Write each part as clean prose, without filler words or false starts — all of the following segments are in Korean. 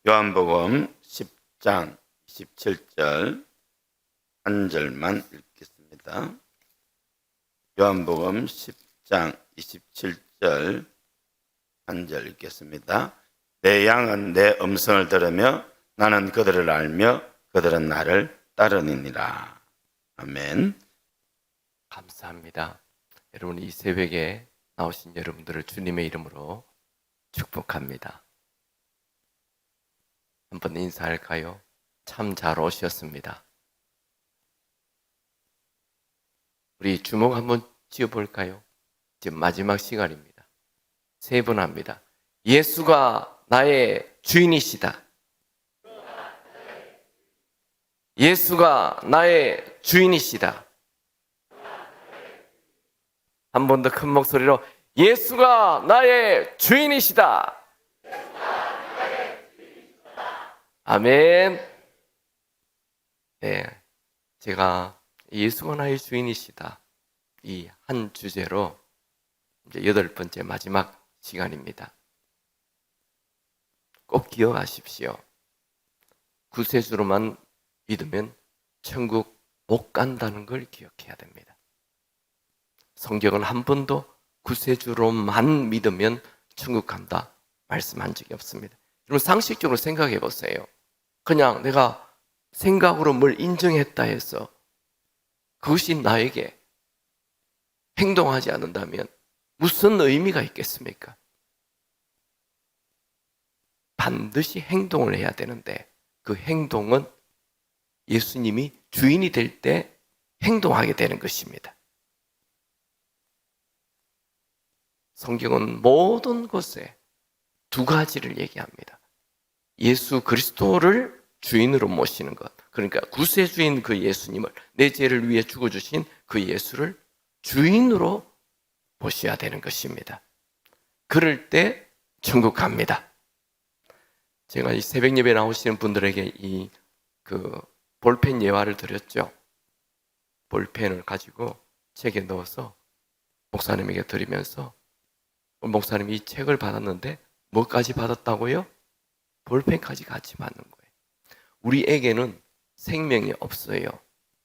요한복음 10장 27절 한 절만 읽겠습니다. 요한복음 10장 27절 한 절 읽겠습니다. 내 양은 내 음성을 들으며 나는 그들을 알며 그들은 나를 따르느니라. 아멘. 감사합니다. 여러분, 이 새벽에 나오신 여러분들을 주님의 이름으로 축복합니다. 한번 인사할까요? 참 잘 오셨습니다. 우리 주먹 한번 쥐어볼까요? 지금 마지막 시간입니다. 세 번 합니다. 예수가 나의 주인이시다. 예수가 나의 주인이시다. 한 번 더 큰 목소리로 예수가 나의 주인이시다. 아멘. 네, 제가 예수가 나의 주인이시다 이 한 주제로 이제 8번째 마지막 시간입니다. 꼭 기억하십시오. 구세주로만 믿으면 천국 못 간다는 걸 기억해야 됩니다. 성경은 한 번도 구세주로만 믿으면 천국 간다 말씀한 적이 없습니다. 여러분, 상식적으로 생각해 보세요. 그냥 내가 생각으로 뭘 인정했다 해서 그것이 나에게 행동하지 않는다면 무슨 의미가 있겠습니까? 반드시 행동을 해야 되는데 그 행동은 예수님이 주인이 될 때 행동하게 되는 것입니다. 성경은 모든 것에 두 가지를 얘기합니다. 예수 그리스도를 주인으로 모시는 것, 그러니까 구세주인 그 예수님을, 내 죄를 위해 죽어주신 그 예수를 주인으로 모셔야 되는 것입니다. 그럴 때 천국 갑니다. 제가 이 새벽 예배 나오시는 분들에게 이 볼펜 예화를 드렸죠. 볼펜을 가지고 책에 넣어서 목사님에게 드리면서 목사님이 이 책을 받았는데 뭐까지 받았다고요? 볼펜까지 같이 받는 거예요. 우리에게는 생명이 없어요.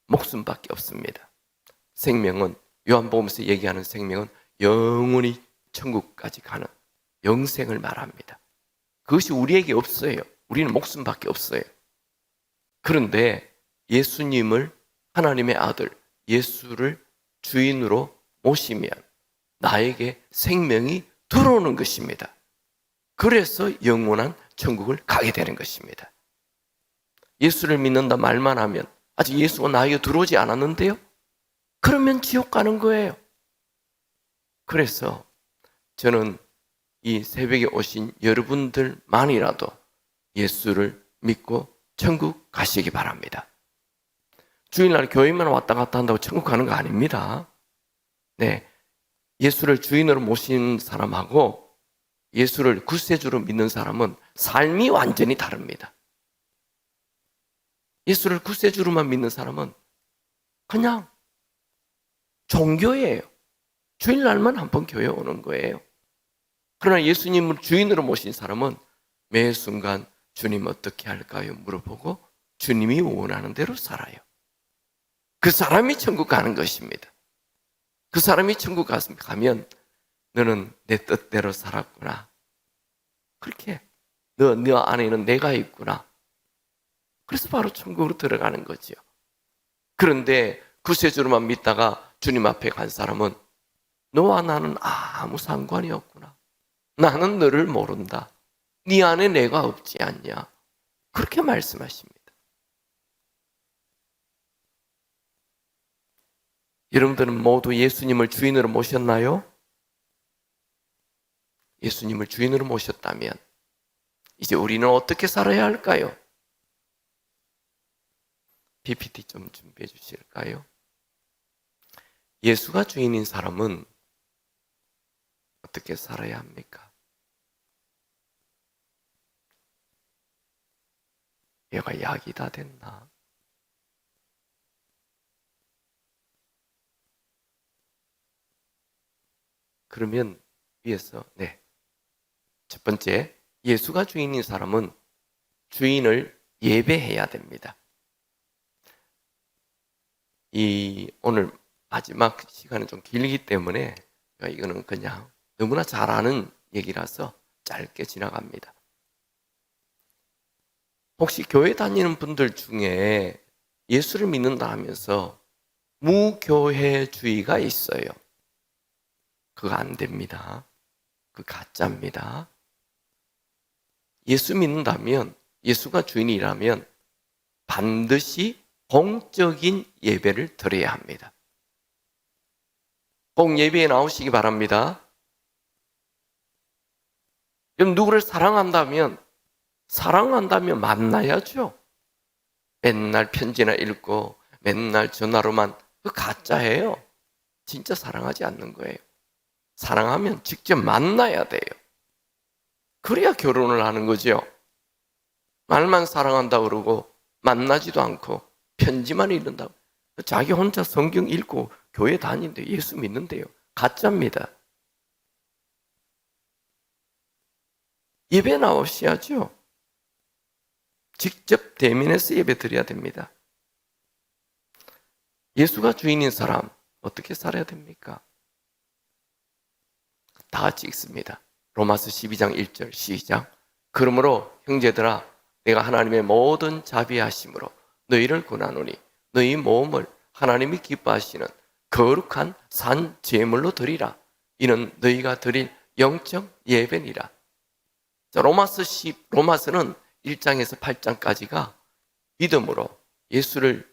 목숨밖에 없습니다. 생명은, 요한복음에서 얘기하는 생명은 영원히 천국까지 가는 영생을 말합니다. 그것이 우리에게 없어요. 우리는 목숨밖에 없어요. 그런데 예수님을, 하나님의 아들 예수를 주인으로 모시면 나에게 생명이 들어오는 것입니다. 그래서 영원한 천국을 가게 되는 것입니다. 예수를 믿는다 말만 하면 아직 예수가 나에게 들어오지 않았는데요? 그러면 지옥 가는 거예요. 그래서 저는 이 새벽에 오신 여러분들만이라도 예수를 믿고 천국 가시기 바랍니다. 주일날 교회만 왔다 갔다 한다고 천국 가는 거 아닙니다. 네, 예수를 주인으로 모신 사람하고 예수를 구세주로 믿는 사람은 삶이 완전히 다릅니다. 예수를 구세주로만 믿는 사람은 그냥 종교예요. 주일날만 한 번 교회 오는 거예요. 그러나 예수님을 주인으로 모신 사람은 매 순간 주님 어떻게 할까요? 물어보고 주님이 원하는 대로 살아요. 그 사람이 천국 가는 것입니다. 그 사람이 천국 가면 너는 내 뜻대로 살았구나. 그렇게 너 안에는 내가 있구나. 그래서 바로 천국으로 들어가는 거죠. 그런데 구세주로만 믿다가 주님 앞에 간 사람은 너와 나는 아무 상관이 없구나. 나는 너를 모른다. 네 안에 내가 없지 않냐. 그렇게 말씀하십니다. 여러분들은 모두 예수님을 주인으로 모셨나요? 예수님을 주인으로 모셨다면 이제 우리는 어떻게 살아야 할까요? PPT 좀 준비해 주실까요? 예수가 주인인 사람은 어떻게 살아야 합니까? 얘가 약이 다 됐나? 그러면 위에서 첫 번째, 예수가 주인인 사람은 주인을 예배해야 됩니다. 오늘 마지막 시간은 좀 길기 때문에 이거는 그냥 너무나 잘 아는 얘기라서 짧게 지나갑니다. 혹시 교회 다니는 분들 중에 예수를 믿는다 하면서 무교회주의가 있어요. 그거 안 됩니다. 그 가짜입니다. 예수 믿는다면, 예수가 주인이라면 반드시 공적인 예배를 드려야 합니다. 꼭 예배에 나오시기 바랍니다. 그럼 누구를 사랑한다면 만나야죠. 맨날 편지나 읽고 맨날 전화로만, 그 가짜예요. 진짜 사랑하지 않는 거예요. 사랑하면 직접 만나야 돼요. 그래야 결혼을 하는 거죠. 말만 사랑한다고 그러고 만나지도 않고 편지만 읽는다고. 자기 혼자 성경 읽고 교회 다니는데 예수 믿는데요. 가짜입니다. 예배 나오셔야죠. 직접 대면해서 예배 드려야 됩니다. 예수가 주인인 사람 어떻게 살아야 됩니까? 다 같이 읽습니다. 로마서 12장 1절 시작. 그러므로 형제들아 내가 하나님의 모든 자비하심으로 너희를 권하노니 너희 몸을 하나님이 기뻐하시는 거룩한 산 제물로 드리라. 이는 너희가 드릴 영적 예배니라. 자, 로마서는 1장에서 8장까지가 믿음으로 예수를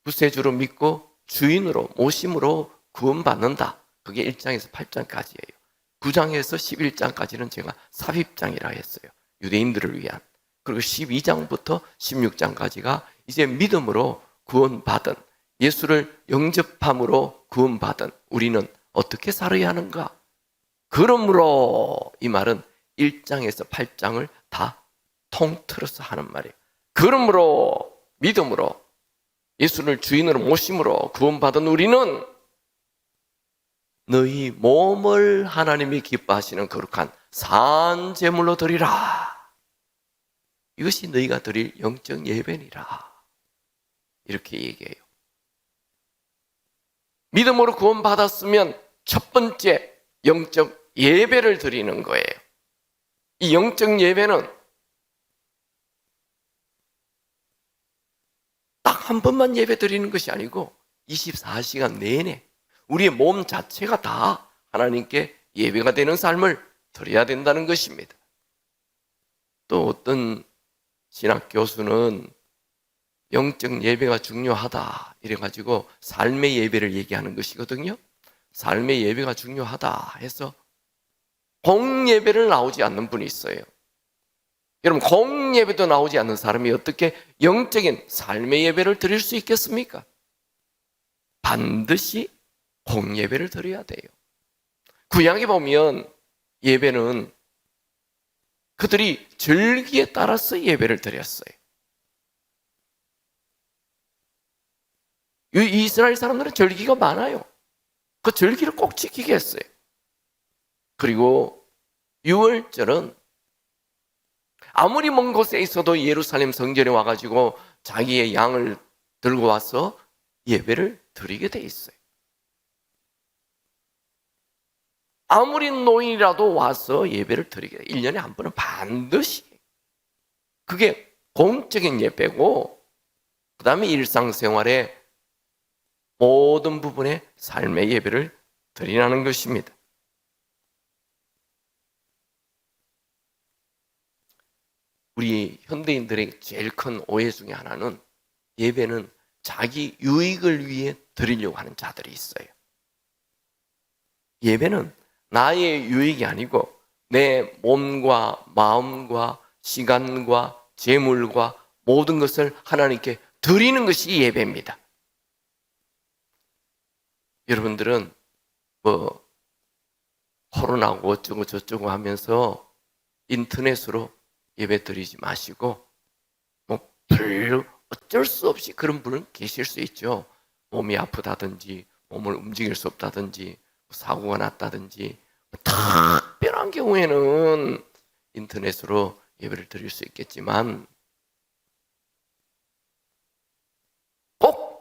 구세주로 믿고 주인으로 모심으로 구원받는다. 그게 1장에서 8장까지예요. 9장에서 11장까지는 제가 삽입장이라 했어요. 유대인들을 위한. 그리고 12장부터 16장까지가 이제 믿음으로 구원받은, 예수를 영접함으로 구원받은 우리는 어떻게 살아야 하는가? 그러므로 이 말은 1장에서 8장을 다 통틀어서 하는 말이에요. 그러므로 믿음으로 예수를 주인으로 모심으로 구원받은 우리는 너희 몸을 하나님이 기뻐하시는 거룩한 산 제물로 드리라. 이것이 너희가 드릴 영적 예배니라. 이렇게 얘기해요. 믿음으로 구원받았으면 첫 번째 영적 예배를 드리는 거예요. 이 영적 예배는 딱 한 번만 예배 드리는 것이 아니고 24시간 내내 우리의 몸 자체가 다 하나님께 예배가 되는 삶을 드려야 된다는 것입니다. 또 어떤 신학 교수는 영적 예배가 중요하다 이래가지고 삶의 예배를 얘기하는 것이거든요. 삶의 예배가 중요하다 해서 공예배를 나오지 않는 분이 있어요. 여러분, 공예배도 나오지 않는 사람이 어떻게 영적인 삶의 예배를 드릴 수 있겠습니까? 반드시 공예배를 드려야 돼요. 구약에 보면 예배는 그들이 절기에 따라서 예배를 드렸어요. 이스라엘 사람들은 절기가 많아요. 그 절기를 꼭 지키게 했어요. 그리고 유월절은 아무리 먼 곳에 있어도 예루살렘 성전에 와가지고 자기의 양을 들고 와서 예배를 드리게 돼 있어요. 아무리 노인이라도 와서 예배를 드리게 돼. 1년에 한 번은 반드시. 그게 공적인 예배고, 그 다음에 일상생활의 모든 부분에 삶의 예배를 드리라는 것입니다. 우리 현대인들의 제일 큰 오해 중에 하나는 예배는 자기 유익을 위해 드리려고 하는 자들이 있어요. 예배는 나의 유익이 아니고 내 몸과 마음과 시간과 재물과 모든 것을 하나님께 드리는 것이 예배입니다. 여러분들은 코로나고 어쩌고 저쩌고 하면서 인터넷으로 예배 드리지 마시고 별로 어쩔 수 없이 그런 분은 계실 수 있죠. 몸이 아프다든지 몸을 움직일 수 없다든지 사고가 났다든지 특별한 경우에는 인터넷으로 예배를 드릴 수 있겠지만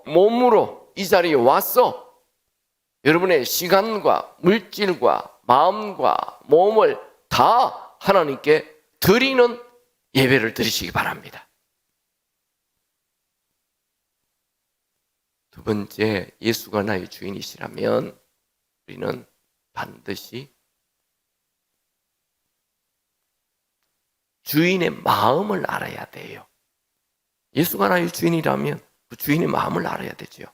몸으로 이 자리에 와서 여러분의 시간과 물질과 마음과 몸을 다 하나님께 드리는 예배를 드리시기 바랍니다. 두 번째, 예수가 나의 주인이시라면 우리는 반드시 주인의 마음을 알아야 돼요. 예수가 나의 주인이라면 그 주인의 마음을 알아야 되죠.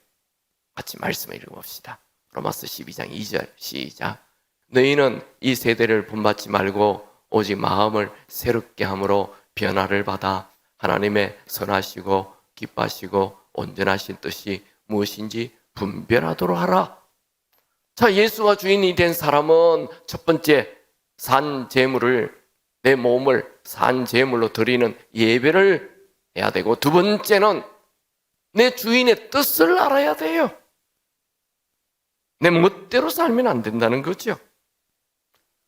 같이 말씀을 읽어봅시다. 로마서 12장 2절 시작. 너희는 이 세대를 본받지 말고 오직 마음을 새롭게 함으로 변화를 받아 하나님의 선하시고 기뻐하시고 온전하신 뜻이 무엇인지 분별하도록 하라. 자, 예수가 주인이 된 사람은 첫 번째, 산 제물을, 내 몸을 산 제물로 드리는 예배를 해야 되고, 두 번째는 내 주인의 뜻을 알아야 돼요. 내 멋대로 살면 안 된다는 거죠.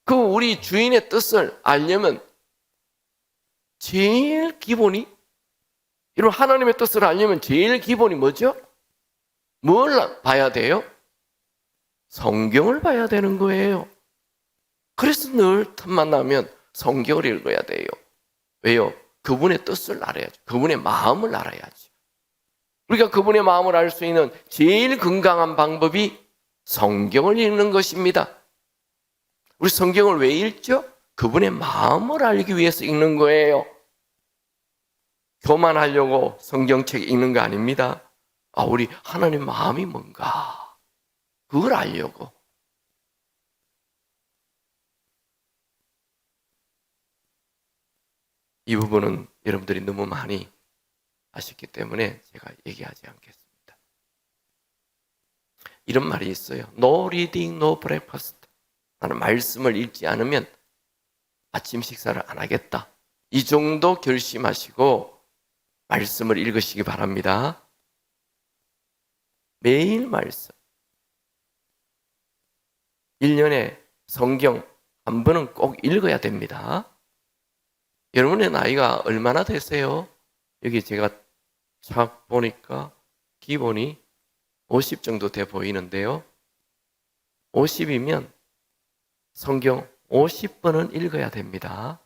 그 우리 주인의 뜻을 알려면 제일 기본이, 이런 하나님의 뜻을 알려면 제일 기본이 뭐죠? 뭘 봐야 돼요? 성경을 봐야 되는 거예요. 그래서 늘 틈만 나면 성경을 읽어야 돼요. 왜요? 그분의 뜻을 알아야죠. 그분의 마음을 알아야죠. 우리가 그분의 마음을 알 수 있는 제일 건강한 방법이 성경을 읽는 것입니다. 우리 성경을 왜 읽죠? 그분의 마음을 알기 위해서 읽는 거예요. 교만하려고 성경책 읽는 거 아닙니다. 우리 하나님 마음이 뭔가 그걸 알려고. 이 부분은 여러분들이 너무 많이 아셨기 때문에 제가 얘기하지 않겠습니다. 이런 말이 있어요. No reading, no breakfast. 나는 말씀을 읽지 않으면 아침 식사를 안 하겠다. 이 정도 결심하시고 말씀을 읽으시기 바랍니다. 매일 말씀. 1년에 성경 한 번은 꼭 읽어야 됩니다. 여러분의 나이가 얼마나 되세요? 여기 제가 착 보니까 기본이 50 정도 돼 보이는데요. 50이면 성경 50번은 읽어야 됩니다.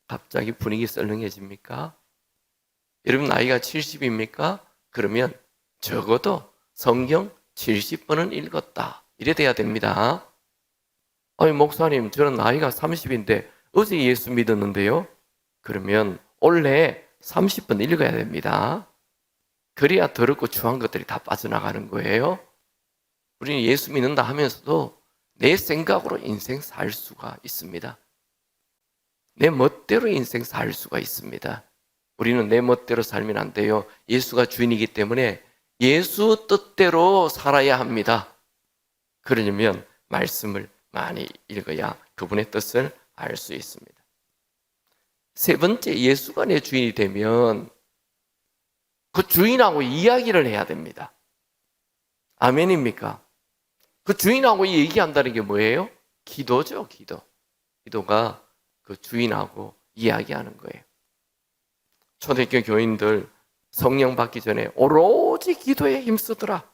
갑자기 분위기 썰렁해집니까? 여러분 나이가 70입니까? 그러면 적어도 성경 70번은 읽었다. 이래 돼야 됩니다. 아니 목사님 저는 나이가 30인데 어제 예수 믿었는데요. 그러면 원래 30번 읽어야 됩니다. 그래야 더럽고 추한 것들이 다 빠져나가는 거예요. 우리는 예수 믿는다 하면서도 내 생각으로 인생 살 수가 있습니다. 내 멋대로 인생 살 수가 있습니다. 우리는 내 멋대로 살면 안 돼요. 예수가 주인이기 때문에 예수 뜻대로 살아야 합니다. 그러려면 말씀을 많이 읽어야 그분의 뜻을 알 수 있습니다. 세 번째, 예수가 내 주인이 되면 그 주인하고 이야기를 해야 됩니다. 아멘입니까? 그 주인하고 얘기한다는 게 뭐예요? 기도죠, 기도. 기도가 그 주인하고 이야기하는 거예요. 초대교회 교인들 성령 받기 전에 오로지 기도에 힘쓰더라.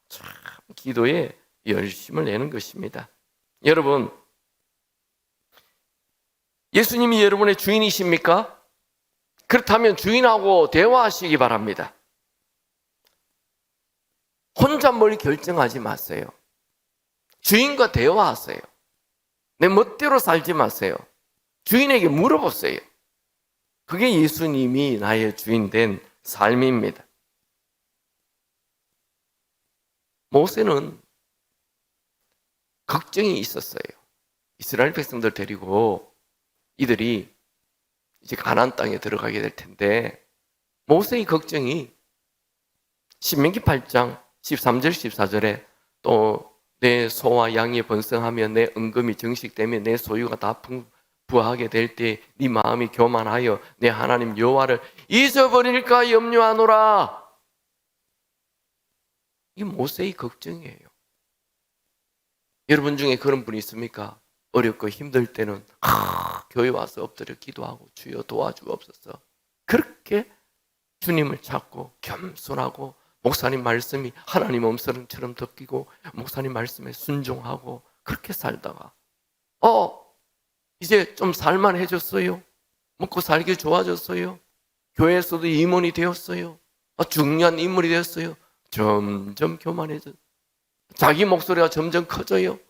참 기도에 열심을 내는 것입니다. 여러분, 예수님이 여러분의 주인이십니까? 그렇다면 주인하고 대화하시기 바랍니다. 혼자 뭘 결정하지 마세요. 주인과 대화하세요. 내 멋대로 살지 마세요. 주인에게 물어보세요. 그게 예수님이 나의 주인 된 삶입니다. 모세는 걱정이 있었어요. 이스라엘 백성들 데리고 이들이 이제 가나안 땅에 들어가게 될 텐데 모세의 걱정이 신명기 8장 13절 14절에 또 내 소와 양이 번성하며 내 은금이 정식되며 내 소유가 다 부하게 될 때 네 마음이 교만하여 내 하나님 여호와를 잊어버릴까 염려하노라. 이게 모세의 걱정이에요. 여러분 중에 그런 분이 있습니까? 어렵고 힘들 때는 교회 와서 엎드려 기도하고 주여 도와주옵소서. 그렇게 주님을 찾고 겸손하고 목사님 말씀이 하나님 음성처럼 듣기고 목사님 말씀에 순종하고 그렇게 살다가 이제 좀 살만해졌어요. 먹고 살기 좋아졌어요. 교회에서도 임원이 되었어요. 중요한 인물이 되었어요. 점점 교만해져. 자기 목소리가 점점 커져요.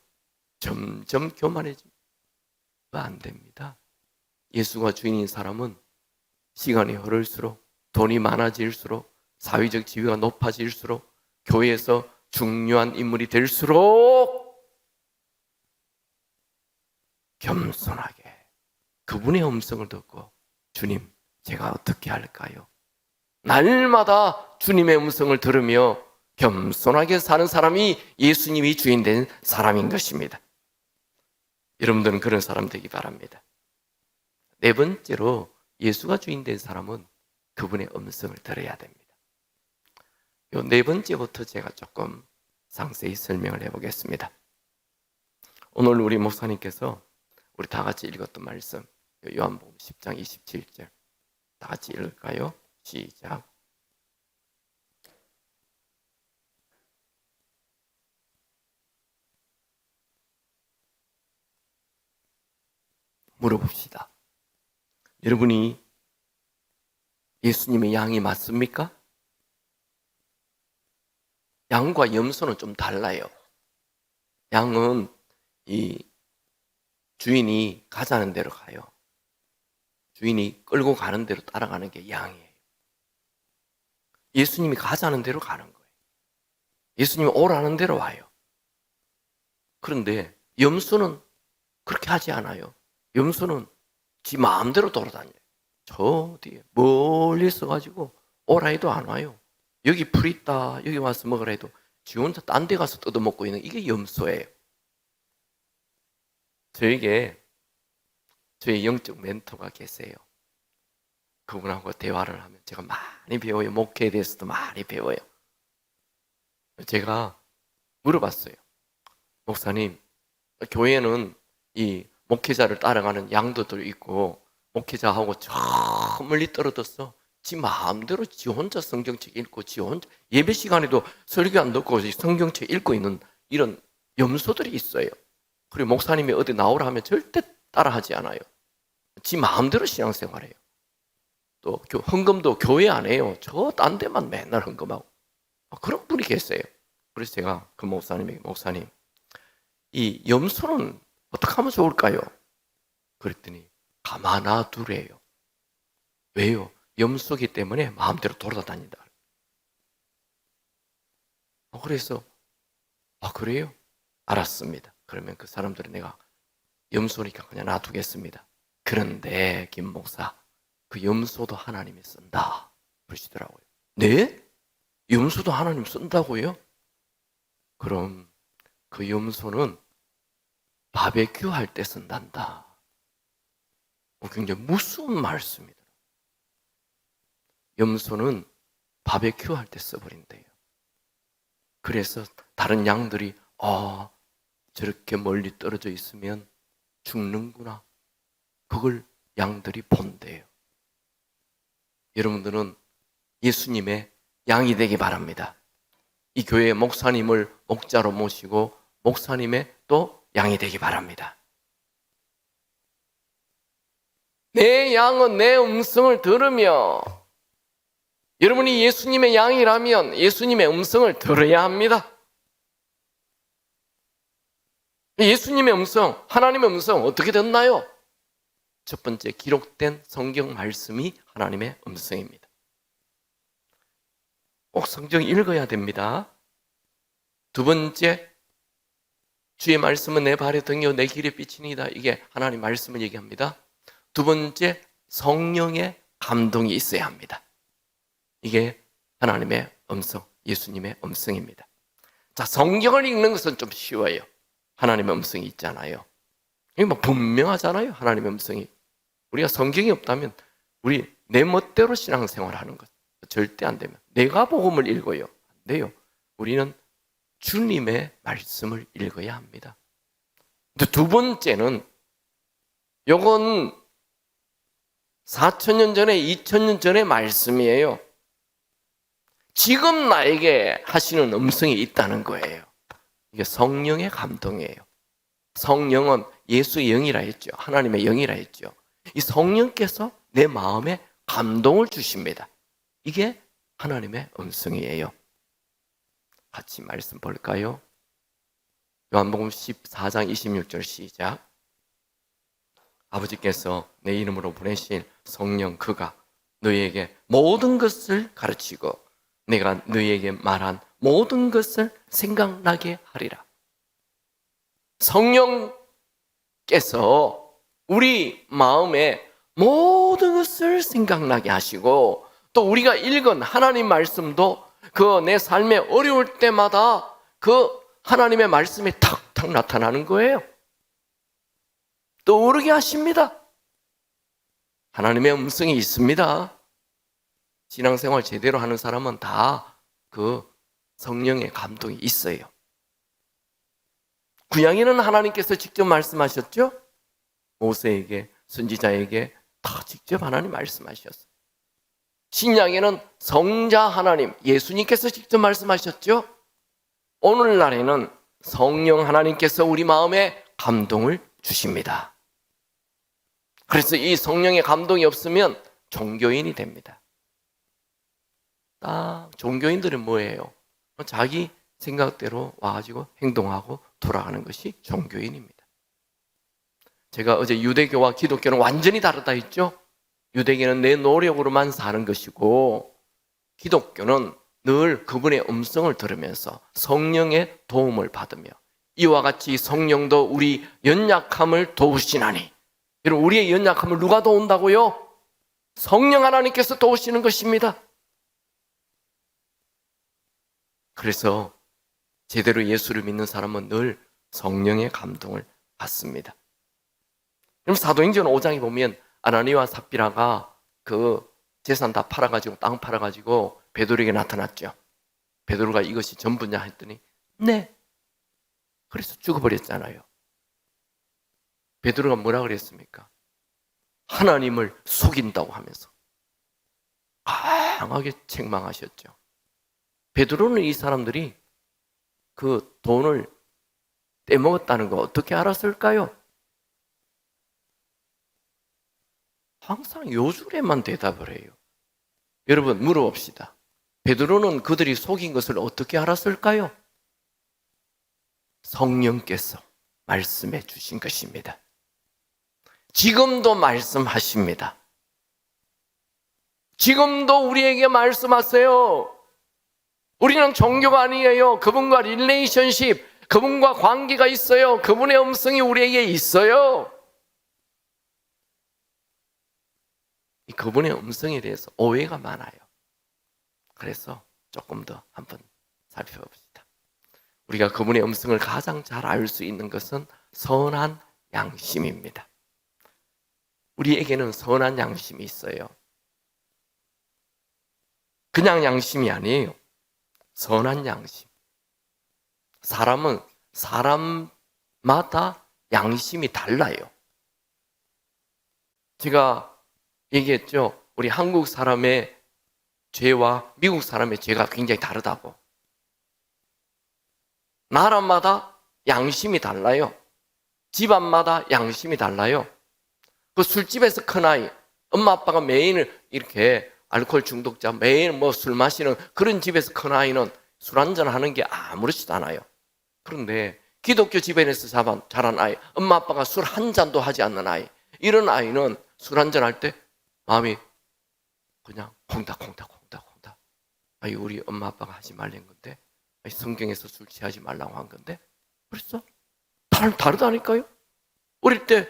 점점 교만해집니다. 안 됩니다. 예수가 주인인 사람은 시간이 흐를수록, 돈이 많아질수록, 사회적 지위가 높아질수록, 교회에서 중요한 인물이 될수록 겸손하게 그분의 음성을 듣고, 주님, 제가 어떻게 할까요? 날마다 주님의 음성을 들으며 겸손하게 사는 사람이 예수님이 주인 된 사람인 것입니다. 여러분들은 그런 사람 되기 바랍니다. 네 번째로, 예수가 주인 된 사람은 그분의 음성을 들어야 됩니다. 이 네 번째부터 제가 조금 상세히 설명을 해보겠습니다. 오늘 우리 목사님께서 우리 다 같이 읽었던 말씀, 요한복음 10장 27절 다 같이 읽을까요? 시작. 물어봅시다. 여러분이 예수님의 양이 맞습니까? 양과 염소는 좀 달라요. 양은 이 주인이 가자는 대로 가요. 주인이 끌고 가는 대로 따라가는 게 양이에요. 예수님이 가자는 대로 가는 거예요. 예수님이 오라는 대로 와요. 그런데 염소는 그렇게 하지 않아요. 염소는 지 마음대로 돌아다녀요. 저 뒤에 멀리 있어가지고 오라 해도 안 와요. 여기 풀 있다, 여기 와서 먹으라 해도 지 혼자 딴 데 가서 뜯어먹고 있는 이게 염소예요. 저에게 저의 영적 멘토가 계세요. 그분하고 대화를 하면 제가 많이 배워요. 목회에 대해서도 많이 배워요. 제가 물어봤어요. 목사님, 교회는 이 목회자를 따라가는 양도도 있고 목회자하고 저 멀리 떨어졌어. 지 마음대로 지 혼자 성경책 읽고 지 혼자 예배 시간에도 설교 안 듣고 성경책 읽고 있는 이런 염소들이 있어요. 그리고 목사님이 어디 나오라 하면 절대 따라하지 않아요. 지 마음대로 신앙생활해요. 또 헌금도 교회 안 해요. 저 딴 데만 맨날 헌금하고. 그런 분이 계세요. 그래서 제가 그 목사님에게, 목사님, 이 염소는 어떻게 하면 좋을까요? 그랬더니 가만놔 두래요. 왜요? 염소기 때문에 마음대로 돌아다닌다. 그래서 그래요? 알았습니다. 그러면 그 사람들은 내가 염소니까 그냥 놔두겠습니다. 그런데 김 목사, 그 염소도 하나님이 쓴다 그러시더라고요. 네? 염소도 하나님 쓴다고요? 그럼 그 염소는 바베큐 할 때 쓴단다. 굉장히 무서운 말씀이더라고요. 염소는 바베큐 할 때 써버린대요. 그래서 다른 양들이 저렇게 멀리 떨어져 있으면 죽는구나. 그걸 양들이 본대요. 여러분들은 예수님의 양이 되기 바랍니다. 이 교회의 목사님을 목자로 모시고 목사님의 또 양이 되기 바랍니다. 내 양은 내 음성을 들으며, 여러분이 예수님의 양이라면 예수님의 음성을 들어야 합니다. 예수님의 음성, 하나님의 음성 어떻게 듣나요? 첫 번째, 기록된 성경 말씀이 하나님의 음성입니다. 꼭 성경 읽어야 됩니다. 두 번째, 주의 말씀은 내 발의 등이요 내 길의 빛이니이다. 이게 하나님 말씀을 얘기합니다. 두 번째, 성령의 감동이 있어야 합니다. 이게 하나님의 음성, 예수님의 음성입니다. 자, 성경을 읽는 것은 좀 쉬워요. 하나님의 음성이 있잖아요. 이게 뭐 분명하잖아요. 하나님의 음성이. 우리가 성경이 없다면 우리 내 멋대로 신앙생활하는 것 절대 안 됩니다. 내가 복음을 읽어요. 안 돼요. 우리는 주님의 말씀을 읽어야 합니다. 근데 두 번째는, 요건 4,000년 전에 2,000년 전의 말씀이에요. 지금 나에게 하시는 음성이 있다는 거예요. 이게 성령의 감동이에요. 성령은 예수의 영이라 했죠. 하나님의 영이라 했죠. 이 성령께서 내 마음에 감동을 주십니다. 이게 하나님의 음성이에요. 같이 말씀 볼까요? 요한복음 14장 26절 시작. 아버지께서 내 이름으로 보내신 성령 그가 너희에게 모든 것을 가르치고 내가 너희에게 말한 모든 것을 생각나게 하리라. 성령께서 우리 마음에 모든 것을 생각나게 하시고 또 우리가 읽은 하나님 말씀도 그 내 삶에 어려울 때마다 그 하나님의 말씀이 탁탁 나타나는 거예요. 떠오르게 하십니다. 하나님의 음성이 있습니다. 신앙생활 제대로 하는 사람은 다 그 성령의 감동이 있어요. 구약에는 하나님께서 직접 말씀하셨죠? 모세에게, 선지자에게 다 직접 하나님 말씀하셨어요. 신약에는 성자 하나님, 예수님께서 직접 말씀하셨죠? 오늘날에는 성령 하나님께서 우리 마음에 감동을 주십니다. 그래서 이 성령의 감동이 없으면 종교인이 됩니다. 종교인들은 뭐예요? 자기 생각대로 와가지고 행동하고 돌아가는 것이 종교인입니다. 제가 어제 유대교와 기독교는 완전히 다르다 했죠? 유대교는 내 노력으로만 사는 것이고 기독교는 늘 그분의 음성을 들으면서 성령의 도움을 받으며 이와 같이 성령도 우리 연약함을 도우시나니. 여러분, 우리의 연약함을 누가 도운다고요? 성령 하나님께서 도우시는 것입니다. 그래서 제대로 예수를 믿는 사람은 늘 성령의 감동을 받습니다. 그럼 사도행전 5장에 보면 아나니와 삽비라가 그 재산 다 팔아가지고 땅 팔아가지고 베드로에게 나타났죠. 베드로가 이것이 전부냐 했더니 네. 그래서 죽어버렸잖아요. 베드로가 뭐라 그랬습니까? 하나님을 속인다고 하면서 강하게 책망하셨죠. 베드로는 이 사람들이 그 돈을 떼먹었다는 거 어떻게 알았을까요? 항상 요술에만 대답을 해요. 여러분 물어봅시다. 베드로는 그들이 속인 것을 어떻게 알았을까요? 성령께서 말씀해 주신 것입니다. 지금도 말씀하십니다. 지금도 우리에게 말씀하세요. 우리는 종교가 아니에요. 그분과 릴레이션십, 그분과 관계가 있어요. 그분의 음성이 우리에게 있어요. 이 그분의 음성에 대해서 오해가 많아요. 그래서 조금 더 한번 살펴봅시다. 우리가 그분의 음성을 가장 잘 알 수 있는 것은 선한 양심입니다. 우리에게는 선한 양심이 있어요. 그냥 양심이 아니에요. 선한 양심. 사람은 사람마다 양심이 달라요. 제가 얘기했죠. 우리 한국 사람의 죄와 미국 사람의 죄가 굉장히 다르다고. 나라마다 양심이 달라요. 집안마다 양심이 달라요. 그 술집에서 큰 아이, 엄마 아빠가 매일 이렇게 알코올 중독자, 매일 뭐 술 마시는 그런 집에서 큰 아이는 술 한잔 하는 게 아무렇지도 않아요. 그런데 기독교 집안에서 자란 아이, 엄마 아빠가 술 한 잔도 하지 않는 아이, 이런 아이는 술 한잔 할 때 마음이 그냥 콩닥콩닥. 아이 우리 엄마 아빠가 하지 말란 건데, 성경에서 술 취하지 말라고 한 건데, 그랬어? 다르다니까요? 어릴 때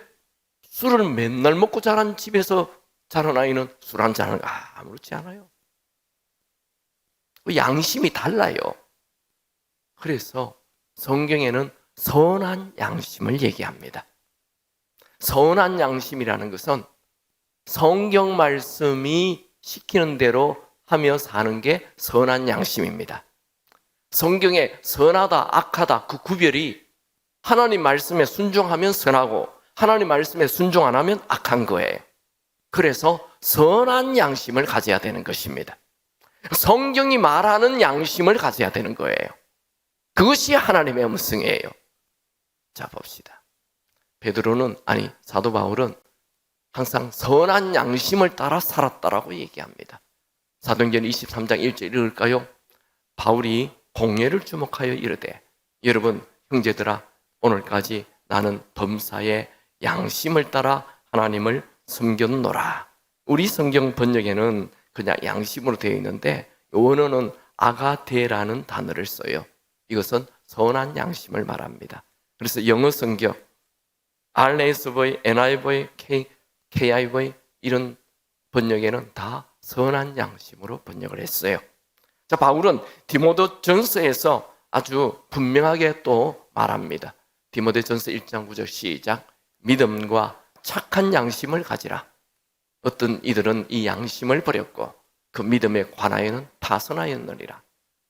술을 맨날 먹고 자란 집에서 자란 아이는 술 한잔 아무렇지 않아요. 양심이 달라요. 그래서 성경에는 선한 양심을 얘기합니다. 선한 양심이라는 것은 성경 말씀이 시키는 대로 하며 사는 게 선한 양심입니다. 성경에 선하다, 악하다 그 구별이 하나님 말씀에 순종하면 선하고 하나님 말씀에 순종 안 하면 악한 거예요. 그래서 선한 양심을 가져야 되는 것입니다. 성경이 말하는 양심을 가져야 되는 거예요. 그것이 하나님의 음성이에요. 자, 봅시다. 사도 바울은 항상 선한 양심을 따라 살았다라고 얘기합니다. 사도행전 23장 1절 읽을까요? 바울이 공예를 주목하여 이르되, 여러분 형제들아, 오늘까지 나는 범사의 양심을 따라 하나님을 섬겼노라. 우리 성경 번역에는 그냥 양심으로 되어 있는데 원어는 아가테라는 단어를 써요. 이것은 선한 양심을 말합니다. 그래서 영어 성경 RSV, NIV, KIV 이런 번역에는 다 선한 양심으로 번역을 했어요. 자, 바울은 디모데전서에서 아주 분명하게 또 말합니다. 디모데전서 1장 9절 시작. 믿음과 착한 양심을 가지라. 어떤 이들은 이 양심을 버렸고 그 믿음에 관하여는 파선하였느니라.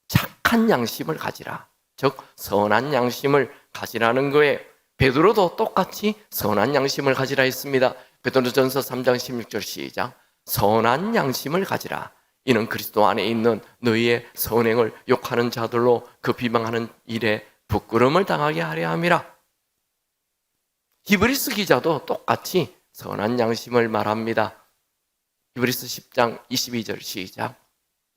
착한 양심을 가지라. 즉 선한 양심을 가지라는 거예요. 베드로도 똑같이 선한 양심을 가지라 했습니다. 베드로전서 3장 16절 시작. 선한 양심을 가지라. 이는 그리스도 안에 있는 너희의 선행을 욕하는 자들로 그 비방하는 일에 부끄러움을 당하게 하려 함이라. 히브리서 기자도 똑같이 선한 양심을 말합니다. 히브리서 10장 22절 시작.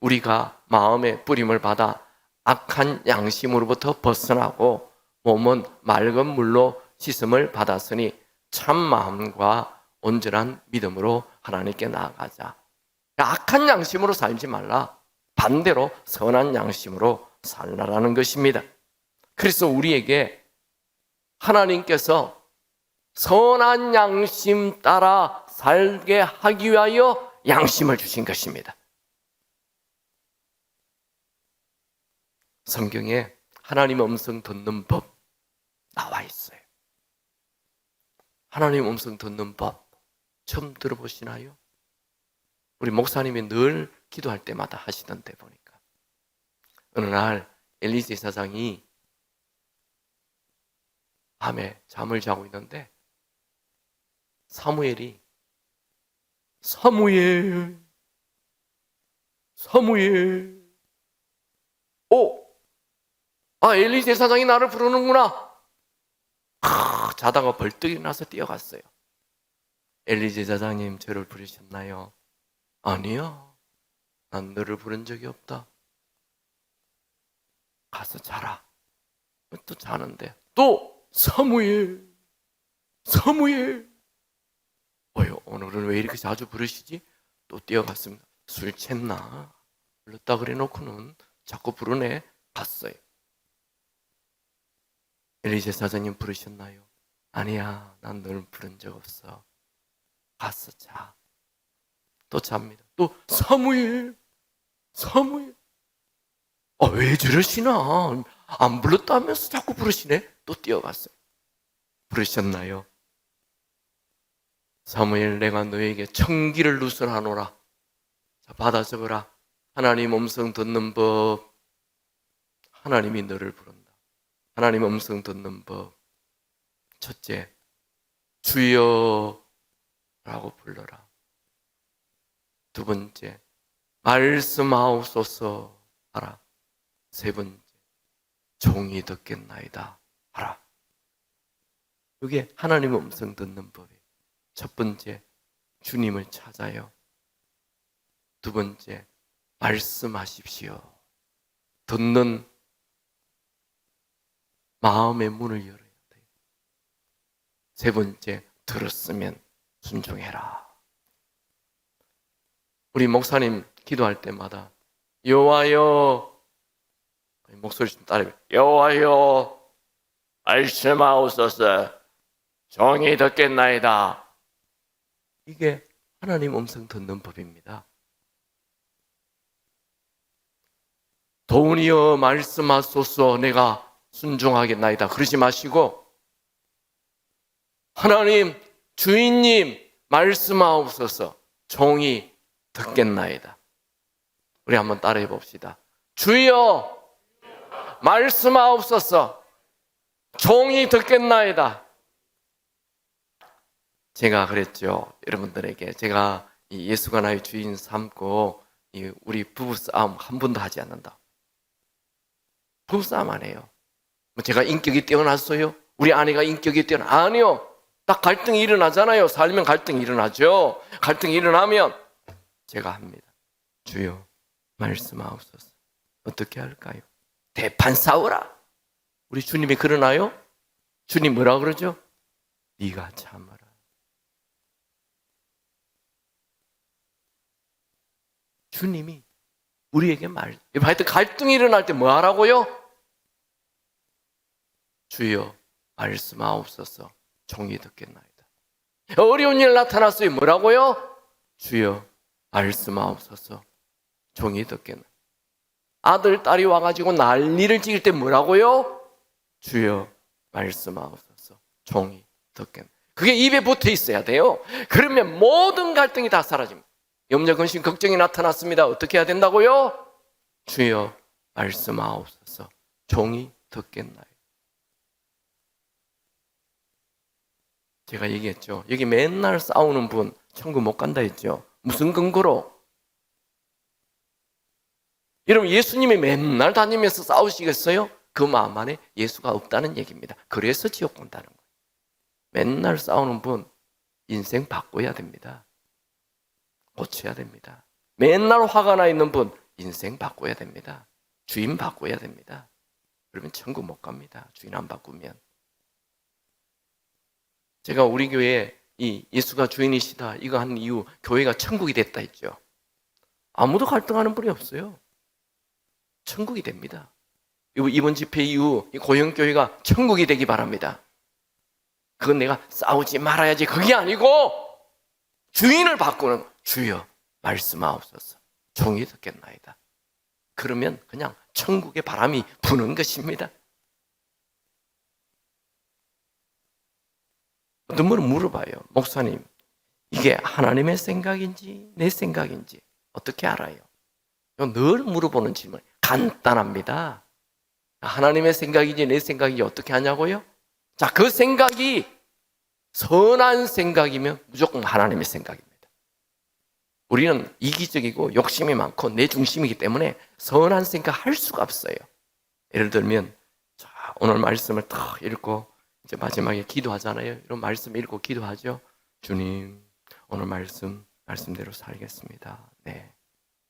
우리가 마음의 뿌림을 받아 악한 양심으로부터 벗어나고 몸은 맑은 물로 씻음을 받았으니 참 마음과 온전한 믿음으로 하나님께 나아가자. 악한 양심으로 살지 말라. 반대로 선한 양심으로 살라라는 것입니다. 그래서 우리에게 하나님께서 선한 양심 따라 살게 하기 위하여 양심을 주신 것입니다. 성경에 하나님 음성 듣는 법 나와 있어요. 하나님 음성 듣는 법 처음 들어보시나요? 우리 목사님이 늘 기도할 때마다 하시던데 보니까 어느 날 엘리세 사장이 밤에 잠을 자고 있는데 사무엘 엘리세 사장이 나를 부르는구나. 자다가 벌떡 일어나서 뛰어갔어요. 엘리세 사장님 저를 부르셨나요? 아니요, 난 너를 부른 적이 없다. 가서 자라. 또 자는데 또 사무엘 오늘은 왜 이렇게 자주 부르시지? 또 뛰어갔습니다. 술 챘나? 불렀다 그래 놓고는 자꾸 부르네. 갔어요. 엘리세 사장님 부르셨나요? 아니야, 난 널 부른 적 없어. 가서 자. 또 잡니다. 또 사무엘 왜 저러시나? 안 불렀다면서 자꾸 부르시네. 또 뛰어갔어요. 부르셨나요? 사무엘, 내가 너에게 청기를 누설하노라. 자, 받아 적어라. 하나님 음성 듣는 법. 하나님이 너를 부른다. 하나님 음성 듣는 법. 첫째, 주여 라고 불러라. 두 번째, 말씀하옵소서 하라. 세 번째, 종이 듣겠나이다 하라. 이게 하나님의 음성 듣는 법이에요. 첫 번째, 주님을 찾아요. 두 번째, 말씀하십시오. 듣는 마음의 문을 열어야 돼요. 세 번째, 들었으면 순종해라. 우리 목사님 기도할 때마다 여호와여, 목소리 좀 따라해. 여호와여, 말씀하옵소서, 종이 듣겠나이다. 이게 하나님 음성 듣는 법입니다. 도우니여 말씀하소서, 내가 순종하겠나이다 그러지 마시고, 하나님, 주인님 말씀하옵소서, 종이 듣겠나이다. 우리 한번 따라해 봅시다. 주여 말씀하옵소서, 종이 듣겠나이다. 제가 그랬죠. 여러분들에게 제가 이 예수가 나의 주인 삼고 우리 부부싸움 한 번도 하지 않는다. 부부싸움 안 해요. 뭐 제가 인격이 뛰어났어요? 우리 아내가 인격이 아니요. 딱 갈등이 일어나잖아요. 살면 갈등이 일어나죠. 갈등이 일어나면 제가 합니다. 주여 말씀하옵소서. 어떻게 할까요? 대판 싸우라. 우리 주님이 그러나요? 주님 뭐라 그러죠? 네가 참아라. 주님이 우리에게 하여튼 갈등이 일어날 때 뭐 하라고요? 주여 말씀하옵소서. 종이 듣겠나이다. 어려운 일 나타났어요. 뭐라고요? 주여 말씀하옵소서. 종이 듣겠나이다. 아들, 딸이 와가지고 난리를 지을 때 뭐라고요? 주여 말씀하옵소서. 종이 듣겠나이다. 그게 입에 붙어 있어야 돼요. 그러면 모든 갈등이 다 사라집니다. 염려, 근심, 걱정이 나타났습니다. 어떻게 해야 된다고요? 주여 말씀하옵소서. 종이 듣겠나요? 제가 얘기했죠. 여기 맨날 싸우는 분 천국 못 간다 했죠. 무슨 근거로? 여러분 예수님이 맨날 다니면서 싸우시겠어요? 그 마음 안에 예수가 없다는 얘기입니다. 그래서 지옥 간다는 거예요. 맨날 싸우는 분 인생 바꿔야 됩니다. 고쳐야 됩니다. 맨날 화가 나 있는 분 인생 바꿔야 됩니다. 주인 바꿔야 됩니다. 그러면 천국 못 갑니다. 주인 안 바꾸면. 제가 우리 교회에 이 예수가 주인이시다 이거 한 이후 교회가 천국이 됐다 했죠. 아무도 갈등하는 분이 없어요. 천국이 됩니다. 이번 집회 이후 이 고영교회가 천국이 되기 바랍니다. 그건 내가 싸우지 말아야지 그게 아니고 주인을 바꾸는 주여 말씀하옵소서. 종이 듣겠나이다. 그러면 그냥 천국의 바람이 부는 것입니다. 어떤 분은 물어봐요. 목사님, 이게 하나님의 생각인지 내 생각인지 어떻게 알아요? 늘 물어보는 질문. 간단합니다. 하나님의 생각인지 내 생각인지 어떻게 하냐고요? 자, 그 생각이 선한 생각이면 무조건 하나님의 생각입니다. 우리는 이기적이고 욕심이 많고 내 중심이기 때문에 선한 생각 할 수가 없어요. 예를 들면 자, 오늘 말씀을 딱 읽고 이제 마지막에 기도하잖아요. 이런 말씀 읽고 기도하죠. 주님, 오늘 말씀대로 살겠습니다. 네,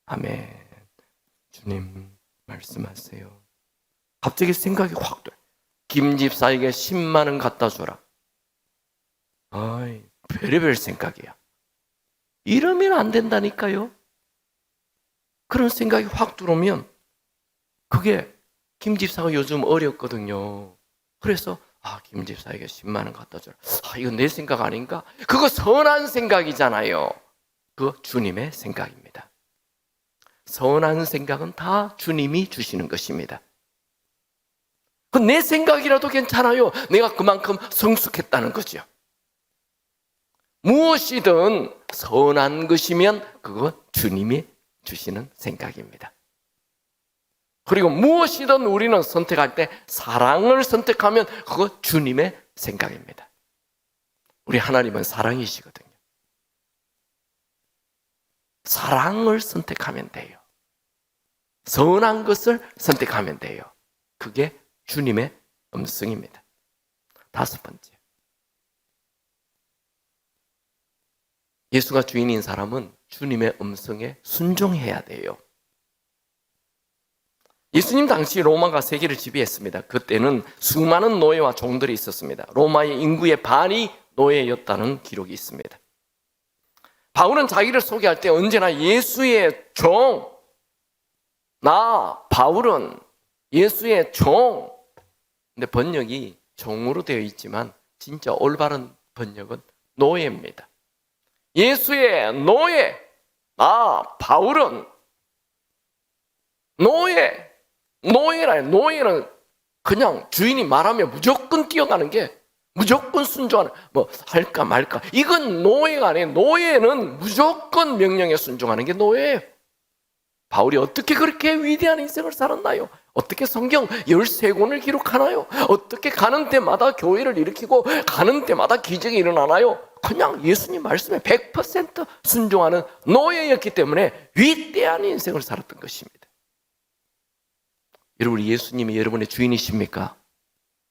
아멘. 주님 말씀하세요. 갑자기 생각이 확 돼. 김 집사에게 10만 원 갖다 줘라. 아이, 별의별 생각이야. 이러면 안 된다니까요. 그런 생각이 확 들어오면 그게 김 집사가 요즘 어렵거든요. 그래서 김 집사에게 10만 원 갖다 줘라. 이건 내 생각 아닌가? 그거 선한 생각이잖아요. 그거 주님의 생각입니다. 선한 생각은 다 주님이 주시는 것입니다. 내 생각이라도 괜찮아요. 내가 그만큼 성숙했다는 거죠. 무엇이든 선한 것이면 그거 주님이 주시는 생각입니다. 그리고 무엇이든 우리는 선택할 때 사랑을 선택하면 그거 주님의 생각입니다. 우리 하나님은 사랑이시거든요. 사랑을 선택하면 돼요. 선한 것을 선택하면 돼요. 그게 주님의 음성입니다. 5번째. 예수가 주인인 사람은 주님의 음성에 순종해야 돼요. 예수님 당시 로마가 세계를 지배했습니다. 그때는 수많은 노예와 종들이 있었습니다. 로마의 인구의 반이 노예였다는 기록이 있습니다. 바울은 자기를 소개할 때 언제나 예수의 종, 나 바울은 예수의 종. 근데 번역이 종으로 되어 있지만 진짜 올바른 번역은 노예입니다. 예수의 노예, 나 바울은 노예는 그냥 주인이 말하면 무조건 뛰어가는 게, 무조건 순종하는, 뭐 할까 말까, 이건 노예가 아니에요. 노예는 무조건 명령에 순종하는 게 노예예요. 바울이 어떻게 그렇게 위대한 인생을 살았나요? 어떻게 성경 13권을 기록하나요? 어떻게 가는 데마다 교회를 일으키고 가는 데마다 기적이 일어나나요? 그냥 예수님 말씀에 100% 순종하는 노예였기 때문에 위대한 인생을 살았던 것입니다. 여러분, 예수님이 여러분의 주인이십니까?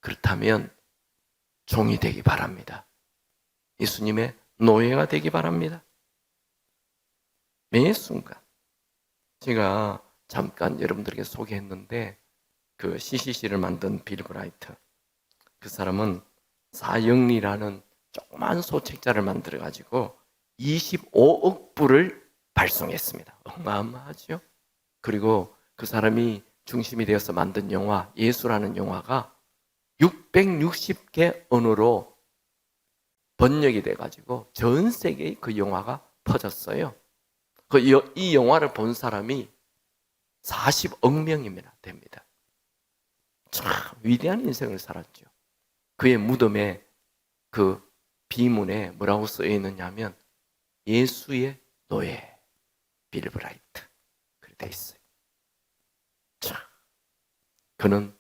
그렇다면 종이 되기 바랍니다. 예수님의 노예가 되기 바랍니다. 매 순간. 제가 잠깐 여러분들에게 소개했는데 그 CCC를 만든 빌 브라이트, 그 사람은 사형리라는 조그만 소책자를 만들어 가지고 25억 불을 발송했습니다. 어마어마하죠. 그리고 그 사람이 중심이 되어서 만든 영화 예수라는 영화가 660개 언어로 번역이 돼 가지고 전 세계에 그 영화가 퍼졌어요. 이 영화를 본 사람이 40억 명이나 됩니다. 참 위대한 인생을 살았죠. 그의 무덤에 그 비문에 뭐라고 쓰여 있느냐 하면 예수의 노예 빌 브라이트 그렇게 돼 있어요. 참, 그는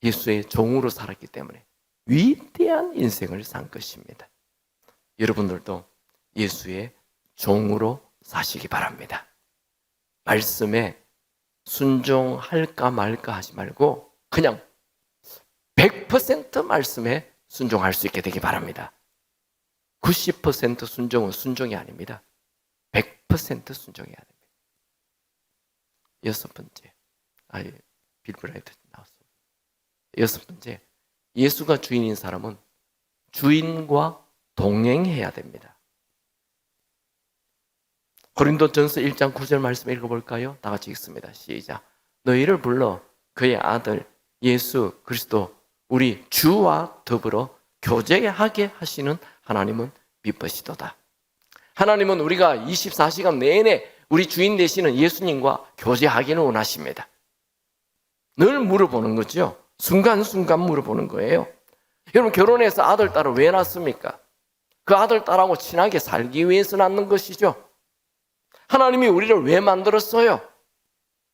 예수의 종으로 살았기 때문에 위대한 인생을 산 것입니다. 여러분들도 예수의 종으로 사시기 바랍니다. 말씀에 순종할까 말까 하지 말고 그냥 100% 말씀에 순종할 수 있게 되기 바랍니다. 90% 순종은 순종이 아닙니다. 100% 순종해야 됩니다. 여섯 번째, 빌 브라이트 나왔습니다. 여섯 번째, 예수가 주인인 사람은 주인과 동행해야 됩니다. 고린도전서 1장 9절 말씀 읽어볼까요? 다 같이 읽습니다. 시작. 너희를 불러 그의 아들 예수 그리스도 우리 주와 더불어 교제하게 하시는 하나님은 미쁘시도다. 하나님은 우리가 24시간 내내 우리 주인 되시는 예수님과 교제하기는 원하십니다. 늘 물어보는 거죠. 순간순간 물어보는 거예요. 여러분, 결혼해서 아들, 딸을 왜 낳습니까? 그 아들, 딸하고 친하게 살기 위해서 낳는 것이죠. 하나님이 우리를 왜 만들었어요?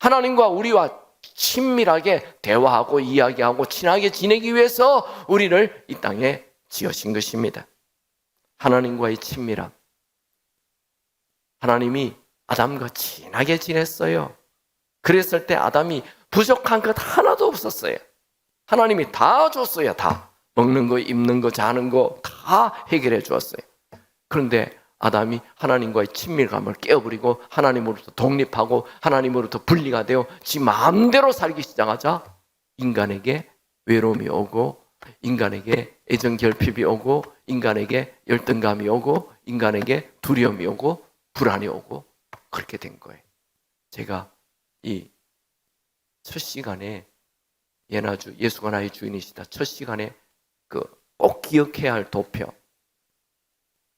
하나님과 우리와 친밀하게 대화하고 이야기하고 친하게 지내기 위해서 우리를 이 땅에 지으신 것입니다. 하나님과의 친밀함. 하나님이 아담과 친하게 지냈어요. 그랬을 때 아담이 부족한 것 하나도 없었어요. 하나님이 다 줬어요. 다. 먹는 거, 입는 거, 자는 거 다 해결해 주었어요. 그런데 아담이 하나님과의 친밀감을 깨어버리고 하나님으로부터 독립하고 하나님으로부터 분리가 되어 지 마음대로 살기 시작하자 인간에게 외로움이 오고 인간에게 애정결핍이 오고 인간에게 열등감이 오고 인간에게 두려움이 오고 불안이 오고 그렇게 된 거예요. 제가 이 첫 시간에 예나주 예수가 나의 주인이시다 첫 시간에 꼭 기억해야 할 도표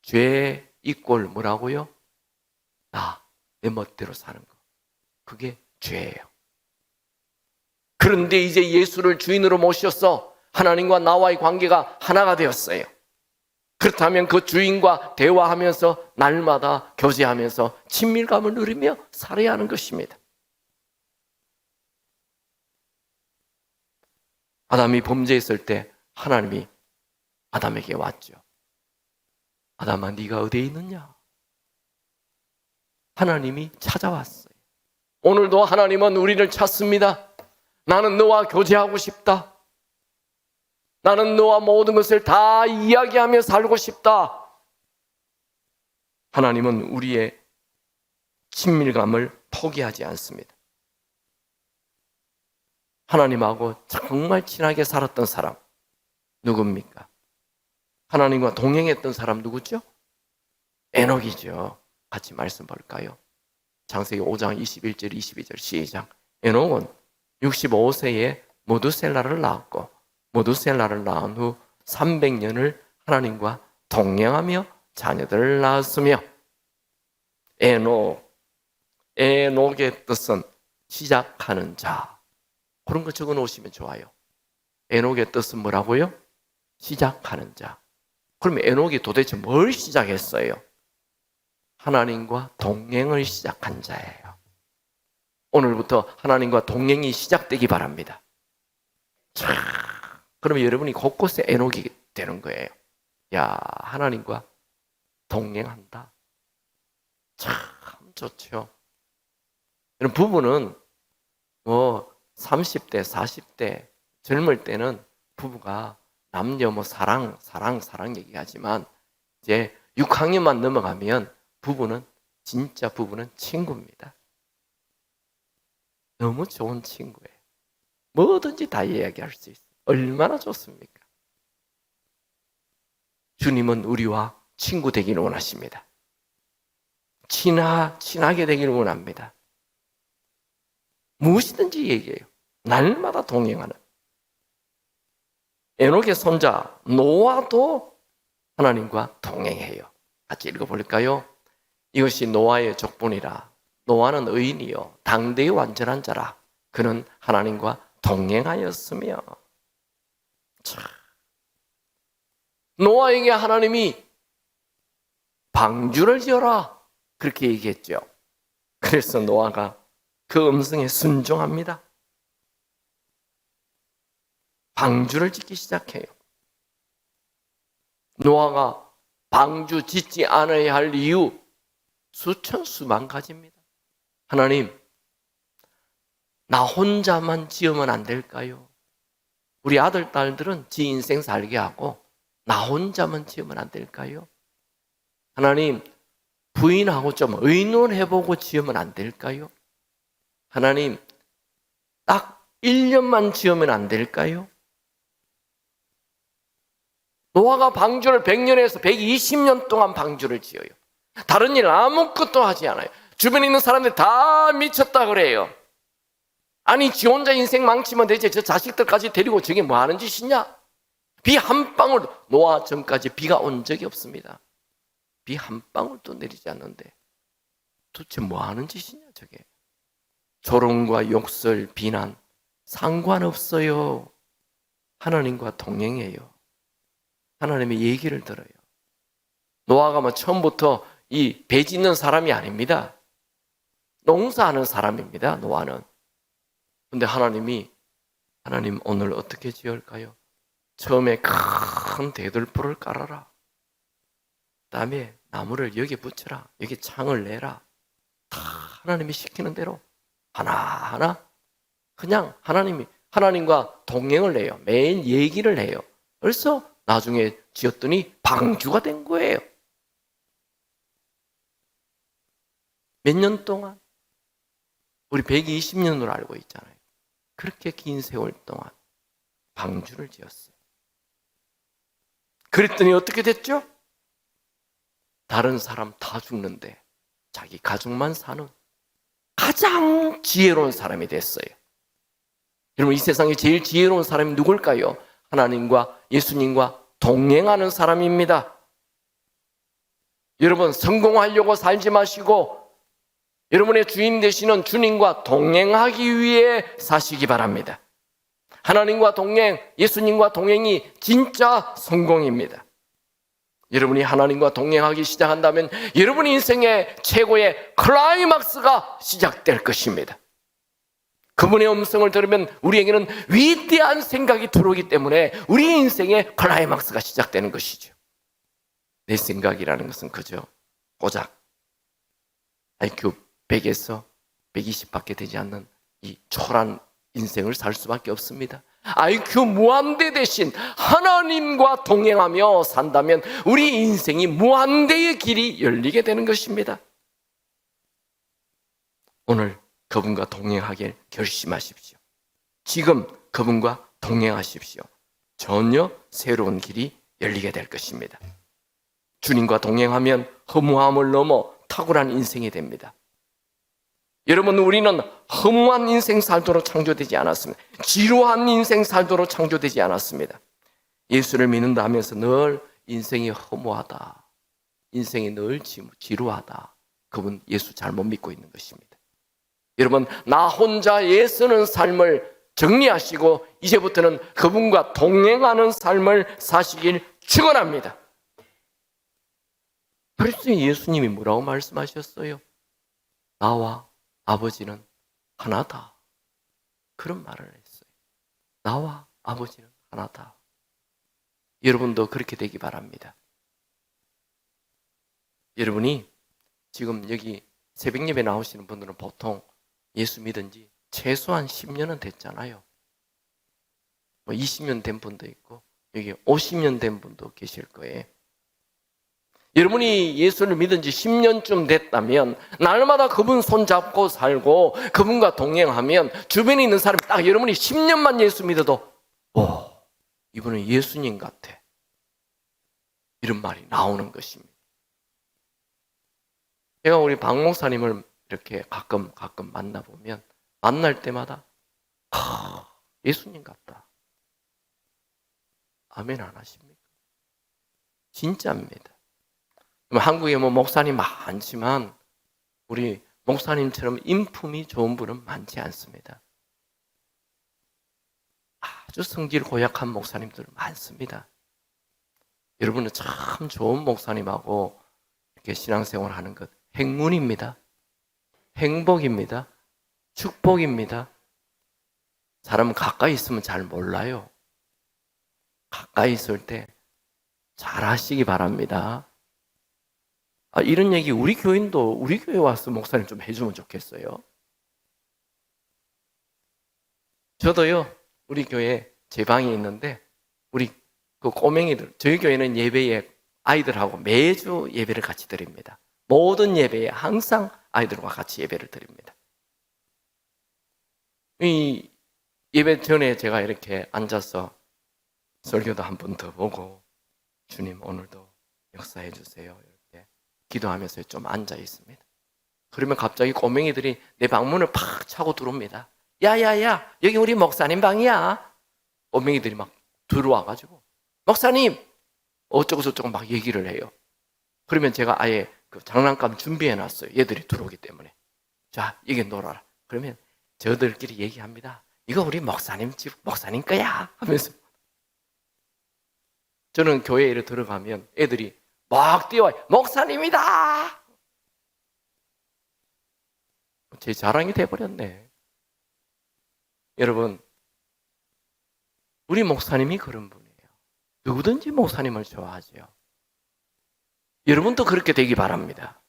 죄 이꼴 뭐라고요? 내 멋대로 사는 거. 그게 죄예요. 그런데 이제 예수를 주인으로 모셔서 하나님과 나와의 관계가 하나가 되었어요. 그렇다면 그 주인과 대화하면서 날마다 교제하면서 친밀감을 누리며 살아야 하는 것입니다. 아담이 범죄했을 때 하나님이 아담에게 왔죠. 아담아, 네가 어디에 있느냐? 하나님이 찾아왔어요. 오늘도 하나님은 우리를 찾습니다. 나는 너와 교제하고 싶다. 나는 너와 모든 것을 다 이야기하며 살고 싶다. 하나님은 우리의 친밀감을 포기하지 않습니다. 하나님하고 정말 친하게 살았던 사람 누굽니까? 하나님과 동행했던 사람 누구죠? 에녹이죠. 같이 말씀 볼까요? 창세기 5장 21절 22절 시작. 에녹은 65세에 모두셀라를 낳았고 모두셀라를 낳은 후 300년을 하나님과 동행하며 자녀들을 낳았으며 에녹의 뜻은 시작하는 자. 그런 거 적어 놓으시면 좋아요. 에녹의 뜻은 뭐라고요? 시작하는 자. 그러면 에녹이 도대체 뭘 시작했어요? 하나님과 동행을 시작한 자예요. 오늘부터 하나님과 동행이 시작되기 바랍니다. 그러면 여러분이 곳곳에 에녹이 되는 거예요. 야, 하나님과 동행한다. 참 좋죠. 여러분, 부부는 뭐 30대, 40대 젊을 때는 부부가 남녀 뭐 사랑 얘기하지만 이제 6학년만 넘어가면 진짜 부부는 친구입니다. 너무 좋은 친구예요. 뭐든지 다 이야기할 수 있어요. 얼마나 좋습니까? 주님은 우리와 친구 되기를 원하십니다. 친하게 되기를 원합니다. 무엇이든지 얘기해요. 날마다 동행하는. 에녹의 손자 노아도 하나님과 동행해요. 같이 읽어볼까요? 이것이 노아의 족본이라. 노아는 의인이요 당대의 완전한 자라. 그는 하나님과 동행하였으며. 참. 노아에게 하나님이 방주를 지어라 그렇게 얘기했죠. 그래서 노아가 그 음성에 순종합니다. 방주를 짓기 시작해요. 노아가 방주 짓지 않아야 할 이유 수만 가지입니다. 하나님, 나 혼자만 지으면 안 될까요? 우리 아들, 딸들은 지 인생 살게 하고 나 혼자만 지으면 안 될까요? 하나님, 부인하고 좀 의논해보고 지으면 안 될까요? 하나님, 딱 1년만 지으면 안 될까요? 노아가 방주를 100년에서 120년 동안 방주를 지어요. 다른 일 아무것도 하지 않아요. 주변에 있는 사람들 다 미쳤다 그래요. 아니, 지 혼자 인생 망치면 되지. 저 자식들까지 데리고 저게 뭐 하는 짓이냐? 비 한 방울, 노아 전까지 비가 온 적이 없습니다. 비 한 방울도 내리지 않는데 도대체 뭐 하는 짓이냐 저게. 조롱과 욕설, 비난 상관없어요. 하나님과 동행해요. 하나님의 얘기를 들어요. 노아가 뭐 처음부터 이 배 짓는 사람이 아닙니다. 농사하는 사람입니다. 노아는. 근데 하나님 오늘 어떻게 지을까요? 처음에 큰 대들보를 깔아라. 그다음에 나무를 여기 붙여라. 여기 창을 내라. 다 하나님이 시키는 대로 하나하나 그냥 하나님과 동행을 해요. 매일 얘기를 해요. 그래서 나중에 지었더니 방주가 된 거예요. 몇 년 동안? 우리 120년으로 알고 있잖아요. 그렇게 긴 세월 동안 방주를 지었어요. 그랬더니 어떻게 됐죠? 다른 사람 다 죽는데 자기 가족만 사는 가장 지혜로운 사람이 됐어요. 여러분, 이 세상에 제일 지혜로운 사람이 누굴까요? 하나님과 예수님과 동행하는 사람입니다. 여러분, 성공하려고 살지 마시고 여러분의 주인 되시는 주님과 동행하기 위해 사시기 바랍니다. 하나님과 동행, 예수님과 동행이 진짜 성공입니다. 여러분이 하나님과 동행하기 시작한다면 여러분 인생의 최고의 클라이막스가 시작될 것입니다. 그분의 음성을 들으면 우리에게는 위대한 생각이 들어오기 때문에 우리 인생의 클라이막스가 시작되는 것이죠. 내 생각이라는 것은 그저 고작 IQ 100에서 120밖에 되지 않는 이 초란 인생을 살 수밖에 없습니다. IQ 무한대 대신 하나님과 동행하며 산다면 우리 인생이 무한대의 길이 열리게 되는 것입니다. 오늘 그분과 동행하길 결심하십시오. 지금 그분과 동행하십시오. 전혀 새로운 길이 열리게 될 것입니다. 주님과 동행하면 허무함을 넘어 탁월한 인생이 됩니다. 여러분, 우리는 허무한 인생 살도록 창조되지 않았습니다. 지루한 인생 살도록 창조되지 않았습니다. 예수를 믿는다 하면서 늘 인생이 허무하다, 인생이 늘 지루하다, 그분 예수 잘못 믿고 있는 것입니다. 여러분, 나 혼자 애쓰는 삶을 정리하시고 이제부터는 그분과 동행하는 삶을 사시길 축원합니다. 그래서 예수님이 뭐라고 말씀하셨어요? 나와 아버지는 하나다. 그런 말을 했어요. 나와 아버지는 하나다. 여러분도 그렇게 되기 바랍니다. 여러분이 지금 여기 새벽 예배 나오시는 분들은 보통 예수 믿은 지 최소한 10년은 됐잖아요. 뭐 20년 된 분도 있고 여기 50년 된 분도 계실 거예요. 여러분이 예수를 믿은 지 10년쯤 됐다면 날마다 그분 손잡고 살고 그분과 동행하면 주변에 있는 사람이 딱 여러분이 10년만 예수 믿어도 이분은 예수님 같아, 이런 말이 나오는 것입니다. 제가 우리 박 목사님을 이렇게 가끔 만나보면 만날 때마다 예수님 같다. 아멘 안 하십니까? 진짜입니다. 한국에 뭐 목사님 많지만 우리 목사님처럼 인품이 좋은 분은 많지 않습니다. 아주 성질 고약한 목사님들 많습니다. 여러분은 참 좋은 목사님하고 이렇게 신앙생활 하는 것 행운입니다. 행복입니다. 축복입니다. 사람은 가까이 있으면 잘 몰라요. 가까이 있을 때 잘 하시기 바랍니다. 이런 얘기 우리 교인도 우리 교회 와서 목사님 좀 해주면 좋겠어요. 저도요, 우리 교회 제 방이 있는데 우리 그 꼬맹이들, 저희 교회는 예배에 아이들하고 매주 예배를 같이 드립니다. 모든 예배에 항상 아이들과 같이 예배를 드립니다. 이 예배 전에 제가 이렇게 앉아서 설교도 한 번 더 보고 주님 오늘도 역사해 주세요 이렇게 기도하면서 좀 앉아 있습니다. 그러면 갑자기 꼬맹이들이 내 방문을 팍 차고 들어옵니다. 야야야, 여기 우리 목사님 방이야. 꼬맹이들이 막 들어와가지고 목사님 어쩌고 저쩌고 막 얘기를 해요. 그러면 제가 아예 그 장난감 준비해 놨어요. 얘들이 들어오기 때문에. 자, 여기 놀아라. 그러면 저들끼리 얘기합니다. 이거 우리 목사님 집 목사님 거야 하면서. 저는 교회에 들어가면 애들이 막 뛰어와요. 목사님이다. 제 자랑이 돼버렸네. 여러분, 우리 목사님이 그런 분이에요. 누구든지 목사님을 좋아하죠. 여러분도 그렇게 되기 바랍니다.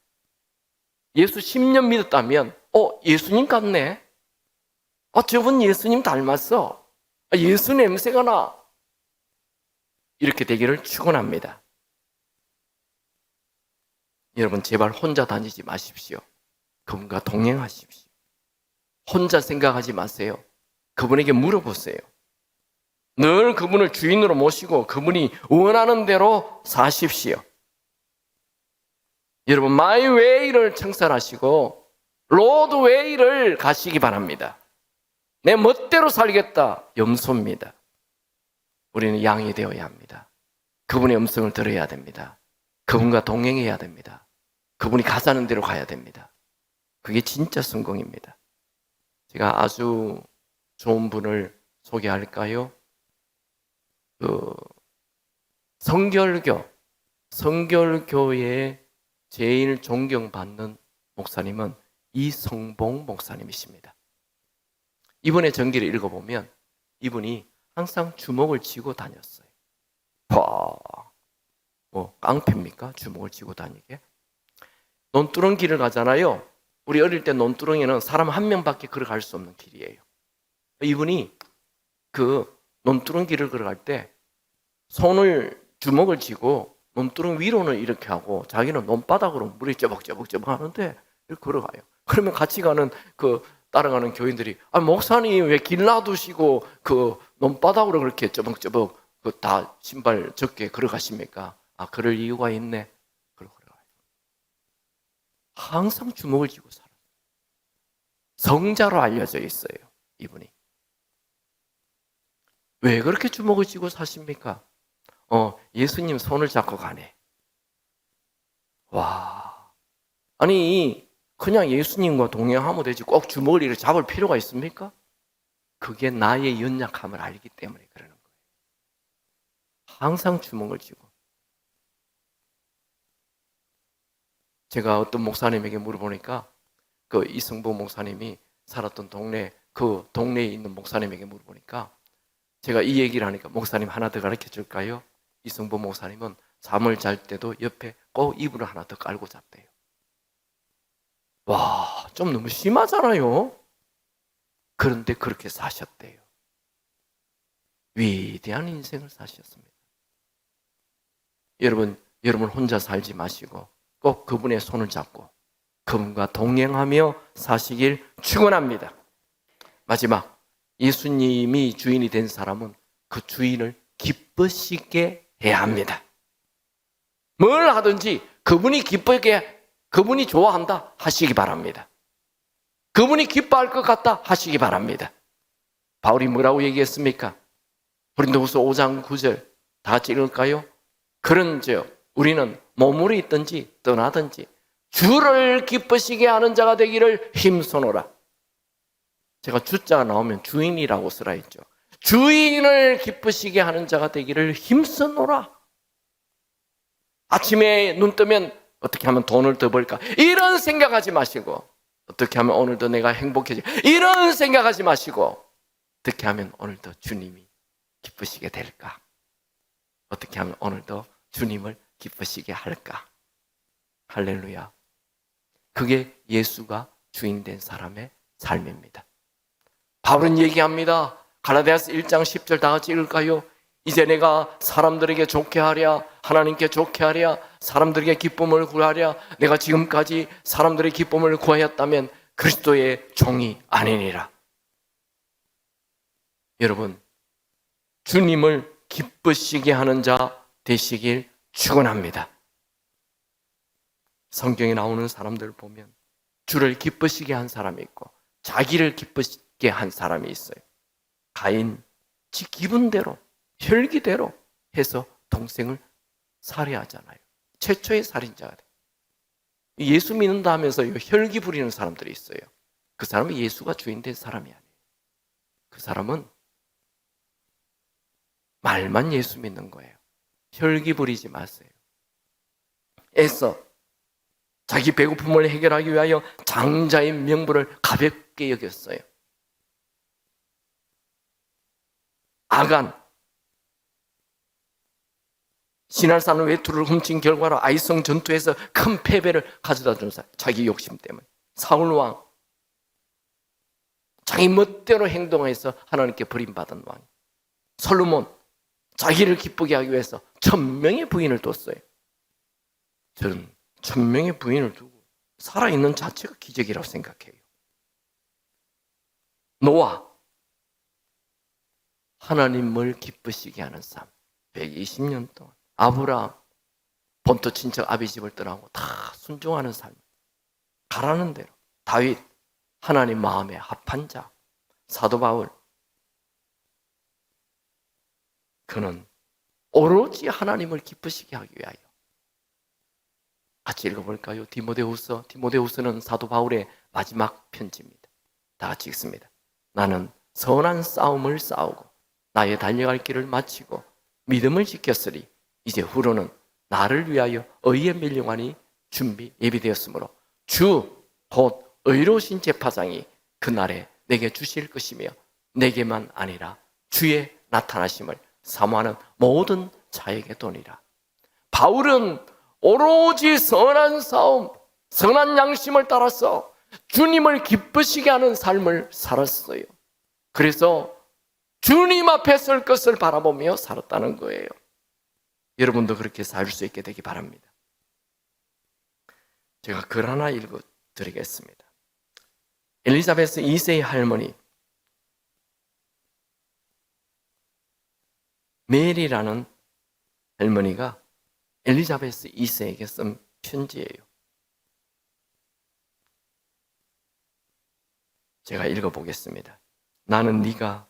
예수 10년 믿었다면 예수님 같네. 저분 예수님 닮았어. 예수 냄새가 나. 이렇게 되기를 축원합니다. 여러분 제발 혼자 다니지 마십시오. 그분과 동행하십시오. 혼자 생각하지 마세요. 그분에게 물어보세요. 늘 그분을 주인으로 모시고 그분이 원하는 대로 사십시오. 여러분 마이 웨이를 청산하시고 로드 웨이를 가시기 바랍니다. 내 멋대로 살겠다. 염소입니다. 우리는 양이 되어야 합니다. 그분의 음성을 들어야 됩니다. 그분과 동행해야 됩니다. 그분이 가자는 대로 가야 됩니다. 그게 진짜 성공입니다. 제가 아주 좋은 분을 소개할까요? 성결교의 제일 존경받는 목사님은 이성봉 목사님이십니다. 이번에 전기를 읽어보면 이분이 항상 주먹을 쥐고 다녔어요. 뭐 깡패입니까? 주먹을 쥐고 다니게? 논두렁 길을 가잖아요. 우리 어릴 때 논두렁에는 사람 한 명밖에 걸어갈 수 없는 길이에요. 이분이 그 논두렁 길을 걸어갈 때 주먹을 쥐고 논두렁 위로는 이렇게 하고 자기는 논바닥으로 물이 쩌벅쩌벅 하는데 이렇게 걸어가요. 그러면 같이 가는 따라가는 교인들이 목사님 왜 길 놔두시고 그 논바닥으로 그렇게 쩌벅쩌벅 다 신발 젖게 걸어가십니까? 그럴 이유가 있네. 그러고 걸어가요. 항상 주먹을 쥐고 살아요. 성자로 알려져 있어요. 이분이. 왜 그렇게 주먹을 쥐고 사십니까? 예수님 손을 잡고 가네. 와. 아니 그냥 예수님과 동행하면 되지 꼭 주먹을 이렇게 잡을 필요가 있습니까? 그게 나의 연약함을 알기 때문에 그러는 거예요. 항상 주먹을 쥐고. 제가 어떤 목사님에게 물어보니까 이성보 목사님이 살았던 그 동네에 있는 목사님에게 물어보니까 제가 이 얘기를 하니까 목사님 하나 더 가르쳐 줄까요? 이성보 목사님은 잠을 잘 때도 옆에 꼭 이불을 하나 더 깔고 잤대요. 와, 좀 너무 심하잖아요. 그런데 그렇게 사셨대요. 위대한 인생을 사셨습니다. 여러분 혼자 살지 마시고 꼭 그분의 손을 잡고 그분과 동행하며 사시길 축원합니다. 마지막, 예수님이 주인이 된 사람은 그 주인을 기쁘시게 해야 합니다. 뭘 하든지 그분이 기쁘게, 그분이 좋아한다 하시기 바랍니다. 그분이 기뻐할 것 같다 하시기 바랍니다. 바울이 뭐라고 얘기했습니까? 고린도후서 5장 9절 다 같이 읽을까요? 그런즉 우리는 몸으로 있든지 떠나든지 주를 기쁘시게 하는 자가 되기를 힘써노라. 제가 주자가 나오면 주인이라고 쓰라 했죠. 주인을 기쁘시게 하는 자가 되기를 힘써노라. 아침에 눈 뜨면 어떻게 하면 돈을 더 벌까? 이런 생각하지 마시고, 어떻게 하면 오늘도 내가 행복해지? 이런 생각하지 마시고, 어떻게 하면 오늘도 주님이 기쁘시게 될까? 어떻게 하면 오늘도 주님을 기쁘시게 할까? 할렐루야. 그게 예수가 주인 된 사람의 삶입니다. 바울은 얘기합니다. 갈라디아서 1장 10절 다 같이 읽을까요? 이제 내가 사람들에게 좋게 하랴, 하나님께 좋게 하랴, 사람들에게 기쁨을 구하랴, 내가 지금까지 사람들의 기쁨을 구하였다면 그리스도의 종이 아니니라. 여러분, 주님을 기쁘시게 하는 자 되시길 축원합니다. 성경에 나오는 사람들 보면 주를 기쁘시게 한 사람이 있고 자기를 기쁘시게 한 사람이 있어요. 가인, 지 기분대로, 혈기대로 해서 동생을 살해하잖아요. 최초의 살인자가 돼요. 예수 믿는다 하면서 혈기 부리는 사람들이 있어요. 그 사람은 예수가 주인 된 사람이 아니에요. 그 사람은 말만 예수 믿는 거예요. 혈기 부리지 마세요. 애써 자기 배고픔을 해결하기 위하여 장자의 명분을 가볍게 여겼어요. 아간, 시날산 외투를 훔친 결과로 아이성 전투에서 큰 패배를 가져다 준 사람, 자기 욕심 때문에. 사울왕, 자기 멋대로 행동해서 하나님께 버림받은 왕. 솔로몬, 자기를 기쁘게 하기 위해서 1000명의 부인을 뒀어요. 저는 1000명의 부인을 두고 살아있는 자체가 기적이라고 생각해요. 노아, 하나님을 기쁘시게 하는 삶 120년 동안. 아브라함, 본토 친척 아비 집을 떠나고 다 순종하는 삶, 가라는 대로. 다윗, 하나님 마음에 합한 자. 사도 바울, 그는 오로지 하나님을 기쁘시게 하기 위하여. 같이 읽어볼까요? 디모데후서. 디모데후서는 사도 바울의 마지막 편지입니다. 다 같이 읽습니다. 나는 선한 싸움을 싸우고 나의 달려갈 길을 마치고 믿음을 지켰으리. 이제 후로는 나를 위하여 의의 멸류관이 예비되었으므로 주 곧 의로우신 제파장이 그날에 내게 주실 것이며 내게만 아니라 주의 나타나심을 사모하는 모든 자에게 도니라. 바울은 오로지 선한 싸움, 선한 양심을 따라서 주님을 기쁘시게 하는 삶을 살았어요. 그래서 주님 앞에 설 것을 바라보며 살았다는 거예요. 여러분도 그렇게 살 수 있게 되기 바랍니다. 제가 글 하나 읽어드리겠습니다. 엘리자베스 2세의 할머니 메리라는 할머니가 엘리자베스 2세에게 쓴 편지예요. 제가 읽어보겠습니다. 나는 네가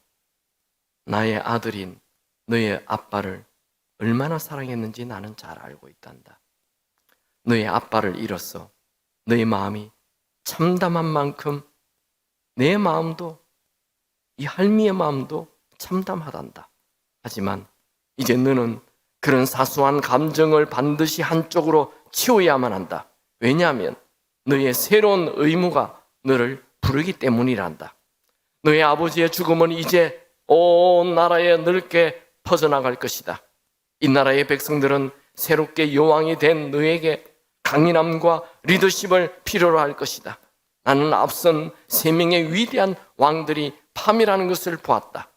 나의 아들인 너의 아빠를 얼마나 사랑했는지 나는 잘 알고 있단다. 너의 아빠를 잃어서 너의 마음이 참담한 만큼 내 마음도, 이 할미의 마음도 참담하단다. 하지만 이제 너는 그런 사소한 감정을 반드시 한쪽으로 치워야만 한다. 왜냐하면 너의 새로운 의무가 너를 부르기 때문이란다. 너의 아버지의 죽음은 이제 온 나라에 넓게 퍼져나갈 것이다. 이 나라의 백성들은 새롭게 여왕이 된 너에게 강인함과 리더십을 필요로 할 것이다. 나는 앞선 3명의 위대한 왕들이 밤이라는 것을 보았다.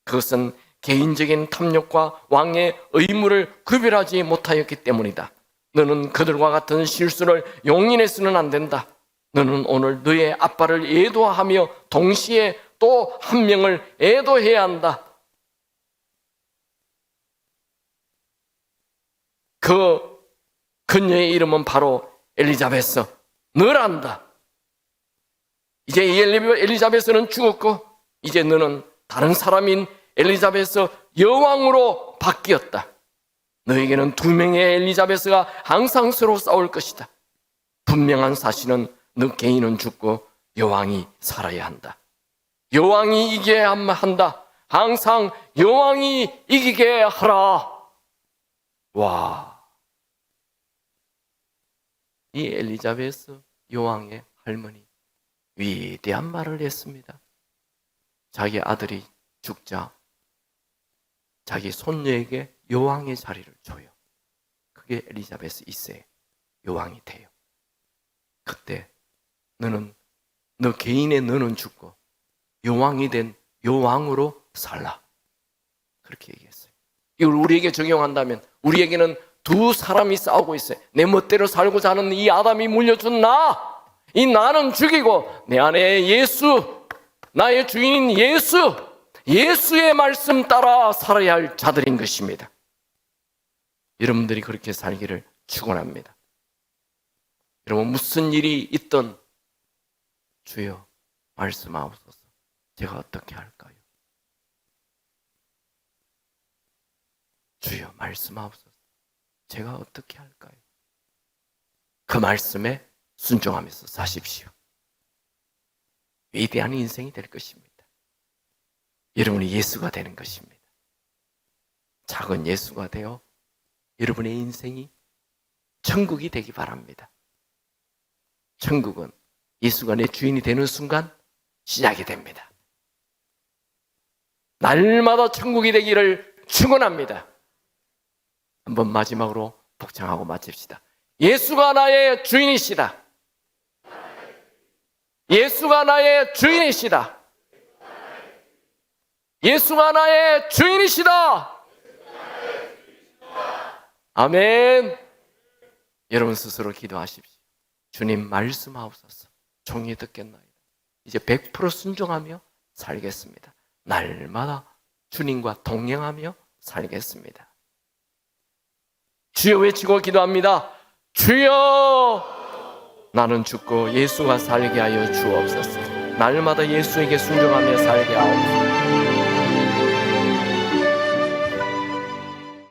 그것은 개인적인 탐욕과 왕의 의무를 구별하지 못하였기 때문이다. 너는 그들과 같은 실수를 용인해서는 안 된다. 너는 오늘 너의 아빠를 애도하며 동시에 또 한 명을 애도해야 한다. 그녀의 이름은 바로 엘리자베스, 너란다. 이제 엘리자베스는 죽었고 이제 너는 다른 사람인 엘리자베스 여왕으로 바뀌었다. 너에게는 2명의 엘리자베스가 항상 서로 싸울 것이다. 분명한 사실은 너 개인은 죽고 여왕이 살아야 한다. 여왕이 이겨야 한다. 항상 여왕이 이기게 하라. 와, 이 엘리자베스 여왕의 할머니 위대한 말을 했습니다. 자기 아들이 죽자 자기 손녀에게 여왕의 자리를 줘요. 그게 엘리자베스 2세 여왕이 돼요. 그때 너 개인의 너는 죽고 여왕이 된 여왕으로 살라. 그렇게 얘기했어요. 이걸 우리에게 적용한다면 우리에게는 2 사람이 싸우고 있어요. 내 멋대로 살고자 하는 이 아담이 물려준 이 나는 죽이고 내 안에 예수, 나의 주인인 예수의 말씀 따라 살아야 할 자들인 것입니다. 여러분들이 그렇게 살기를 축원합니다. 여러분 무슨 일이 있든 주여 말씀하옵소서. 제가 어떻게 할까요? 주여 말씀하옵소서. 제가 어떻게 할까요? 그 말씀에 순종하면서 사십시오. 위대한 인생이 될 것입니다. 여러분이 예수가 되는 것입니다. 작은 예수가 되어 여러분의 인생이 천국이 되기 바랍니다. 천국은 예수가 내 주인이 되는 순간 시작이 됩니다. 날마다 천국이 되기를 축원합니다. 한번 마지막으로 복창하고 마칩시다. 예수가 나의 주인이시다. 예수가 나의 주인이시다. 예수가 나의 주인이시다. 아멘. 여러분 스스로 기도하십시오. 주님 말씀하옵소서. 종이 듣겠나이다. 이제 100% 순종하며 살겠습니다. 날마다 주님과 동행하며 살겠습니다. 주여 외치고 기도합니다. 주여, 나는 죽고 예수가 살게 하여 주옵소서. 날마다 예수에게 순종하며 살게 하옵소서.